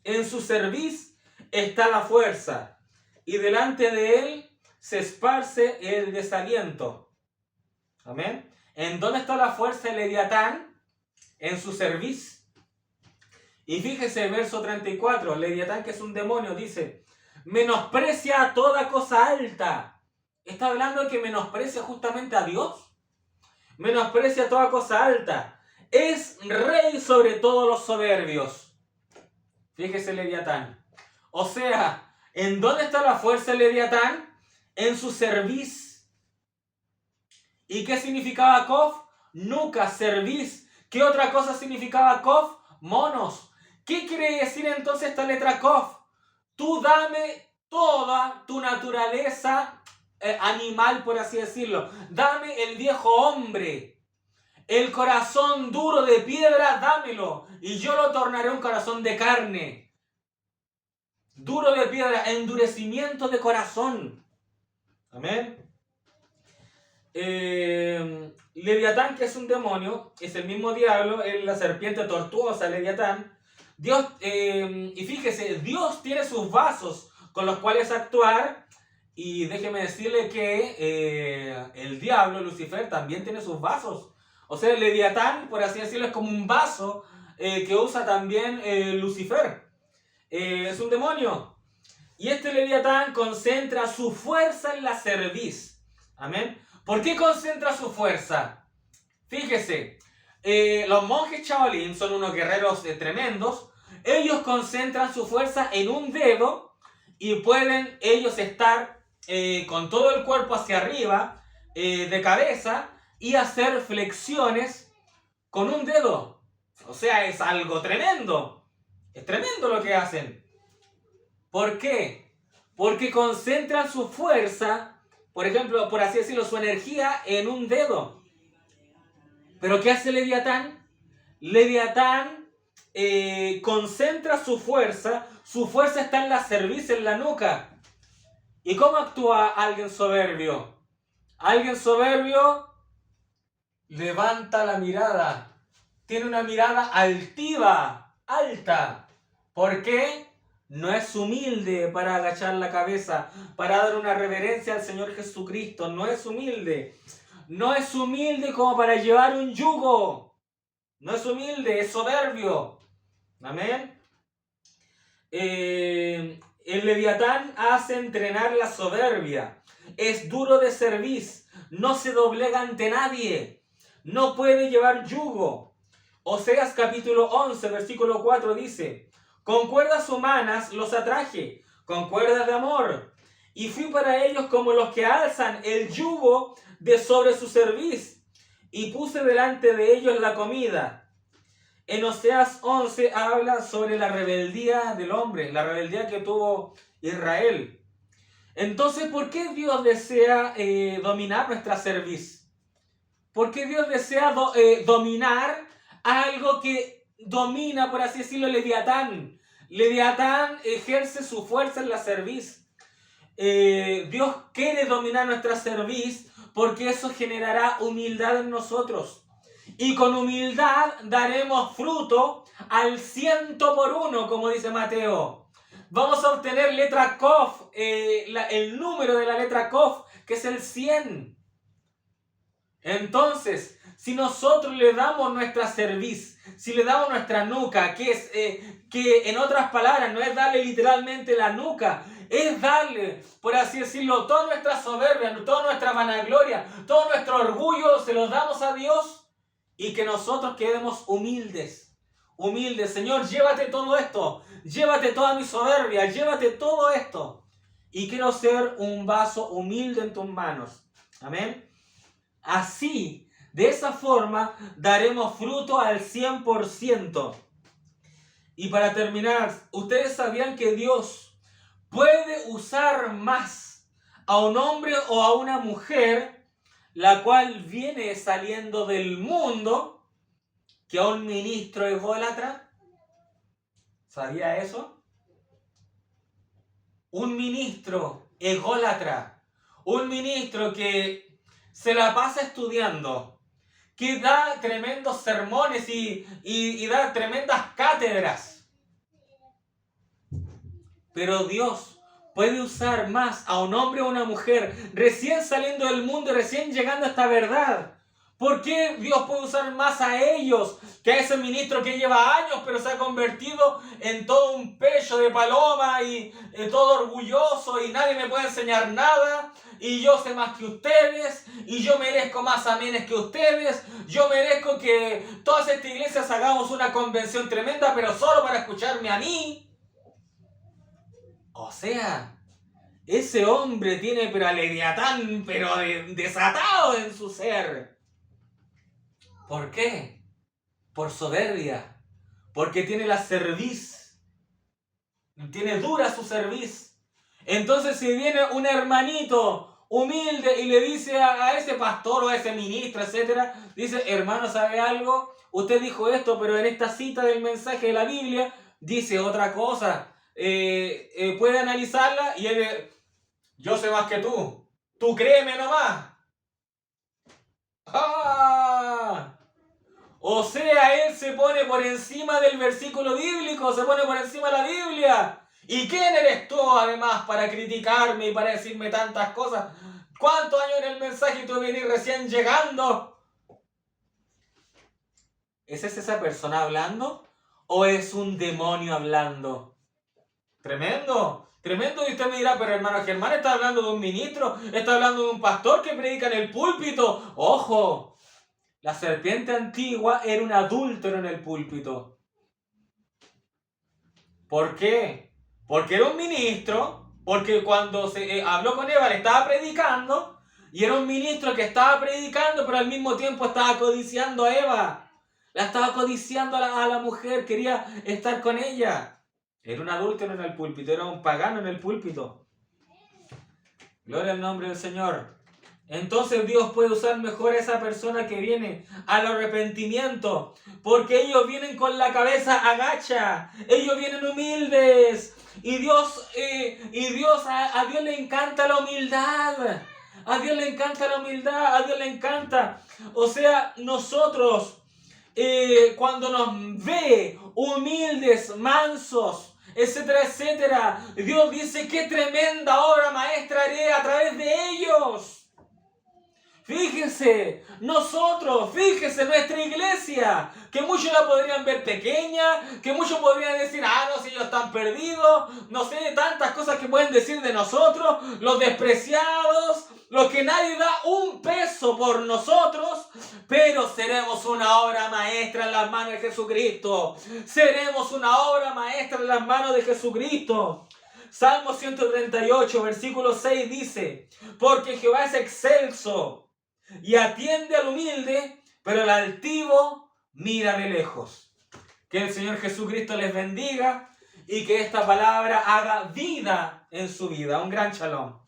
en su cerviz está la fuerza, y delante de él se esparce el desaliento. Amén. ¿En dónde está la fuerza de Leviatán? En su cerviz. Y fíjese, verso 34, Leviatán, que es un demonio, dice, menosprecia toda cosa alta. Está hablando de que menosprecia justamente a Dios. Menosprecia toda cosa alta. Es rey sobre todos los soberbios. Fíjese, Leviatán. O sea, ¿en dónde está la fuerza de Leviatán? En su cerviz. ¿Y qué significaba Kof? Nuca, cerviz. ¿Qué otra cosa significaba Kof? Monos. ¿Qué quiere decir entonces esta letra Kof? Tú dame toda tu naturaleza animal, por así decirlo. Dame el viejo hombre. El corazón duro de piedra, dámelo. Y yo lo tornaré un corazón de carne. Duro de piedra, endurecimiento de corazón. Amén. Leviatán, que es un demonio, es el mismo diablo, es la serpiente tortuosa, Leviatán. Dios, y fíjese, Dios tiene sus vasos con los cuales actuar, y déjeme decirle que el diablo, Lucifer, también tiene sus vasos. O sea, el Leviatán, por así decirlo, es como un vaso que usa también Lucifer. Es un demonio. Y este Leviatán concentra su fuerza en la cerviz. Amén. ¿Por qué concentra su fuerza? Fíjese, los monjes Shaolin son unos guerreros tremendos, Ellos concentran su fuerza en un dedo y pueden ellos estar con todo el cuerpo hacia arriba, de cabeza, y hacer flexiones con un dedo. O sea, es algo tremendo. Es tremendo lo que hacen. ¿Por qué? Porque concentran su fuerza, por ejemplo, por así decirlo, su energía en un dedo. ¿Pero qué hace Leviatán? Leviatán concentra su fuerza está en la cerviz, en la nuca. ¿Y cómo actúa alguien soberbio? Alguien soberbio levanta la mirada, tiene una mirada altiva, alta. ¿Por qué? No es humilde para agachar la cabeza, para dar una reverencia al Señor Jesucristo, no es humilde. No es humilde como para llevar un yugo. No es humilde, es soberbio. Amén. El Leviatán hace entrenar la soberbia. Es duro de cerviz. No se doblega ante nadie. No puede llevar yugo. Oseas capítulo 11, versículo 4 dice: con cuerdas humanas los atraje, con cuerdas de amor. Y fui para ellos como los que alzan el yugo de sobre su cerviz. Y puse delante de ellos la comida. En Oseas 11 habla sobre la rebeldía del hombre, la rebeldía que tuvo Israel. Entonces, ¿por qué Dios desea dominar nuestra cerviz? ¿Por qué Dios desea dominar algo que domina, por así decirlo, Leviatán? Leviatán ejerce su fuerza en la cerviz. Dios quiere dominar nuestra cerviz porque eso generará humildad en nosotros. Y con humildad daremos fruto al 100%, como dice Mateo. Vamos a obtener letra Kof, el número de la letra Kof, que es el 100. Entonces, si nosotros le damos nuestra cerviz, si le damos nuestra nuca, que en otras palabras no es darle literalmente la nuca, es darle, por así decirlo, toda nuestra soberbia, toda nuestra vanagloria, todo nuestro orgullo, se lo damos a Dios. Y que nosotros quedemos humildes. Humildes. Señor, llévate todo esto. Llévate toda mi soberbia. Llévate todo esto. Y quiero ser un vaso humilde en tus manos. Amén. Así, de esa forma, daremos fruto al 100%. Y para terminar, ¿ustedes sabían que Dios puede usar más a un hombre o a una mujer la cual viene saliendo del mundo, que a un ministro ególatra? ¿Sabía eso? Un ministro ególatra, un ministro que se la pasa estudiando, que da tremendos sermones y da tremendas cátedras. Pero Dios puede usar más a un hombre o a una mujer recién saliendo del mundo y recién llegando a esta verdad. ¿Por qué Dios puede usar más a ellos que a ese ministro que lleva años pero se ha convertido en todo un pecho de paloma y todo orgulloso y nadie me puede enseñar nada y yo sé más que ustedes y yo merezco más amenes que ustedes, yo merezco que todas estas iglesias hagamos una convención tremenda pero solo para escucharme a mí? O sea, ese hombre tiene pero a Leviatán, pero desatado en su ser. ¿Por qué? Por soberbia. Porque tiene la cerviz. Tiene dura su cerviz. Entonces si viene un hermanito humilde y le dice a ese pastor o a ese ministro, etcétera, dice: hermano, ¿sabe algo? Usted dijo esto, pero en esta cita del mensaje de la Biblia dice otra cosa. Puede analizarla y él: yo sé más que tú créeme nomás. ¡Ah! O sea, él se pone por encima del versículo bíblico, se pone por encima de la Biblia. ¿Y quién eres tú además para criticarme y para decirme tantas cosas? ¿Cuántos años en el mensaje y tú vienes recién llegando? ¿Es esa persona hablando o es un demonio hablando? Tremendo, tremendo. Y usted me dirá: pero hermano Germán, está hablando de un ministro, está hablando de un pastor que predica en el púlpito. ¡Ojo! La serpiente antigua era un adúltero en el púlpito. ¿Por qué? Porque era un ministro, porque cuando se habló con Eva le estaba predicando, y era un ministro que estaba predicando, pero al mismo tiempo estaba codiciando a Eva. La estaba codiciando a la mujer, quería estar con ella. Era un adúltero en el púlpito, era un pagano en el púlpito. Gloria al nombre del Señor. Entonces Dios puede usar mejor a esa persona que viene al arrepentimiento, porque ellos vienen con la cabeza agacha, ellos vienen humildes, y a Dios le encanta la humildad, a Dios le encanta la humildad, a Dios le encanta. O sea, nosotros cuando nos ve humildes, mansos, etcétera, etcétera, Dios dice: qué tremenda obra maestra haré a través de ellos. Fíjense, nuestra iglesia, que muchos la podrían ver pequeña, que muchos podrían decir: no, si ellos están perdidos, no sé, tantas cosas que pueden decir de nosotros, los despreciados, los que nadie da un peso por nosotros, pero seremos una obra maestra en las manos de Jesucristo. Seremos una obra maestra en las manos de Jesucristo. Salmo 138, versículo 6 dice: porque Jehová es excelso y atiende al humilde, pero el altivo mira de lejos. Que el Señor Jesucristo les bendiga y que esta palabra haga vida en su vida. Un gran shalom.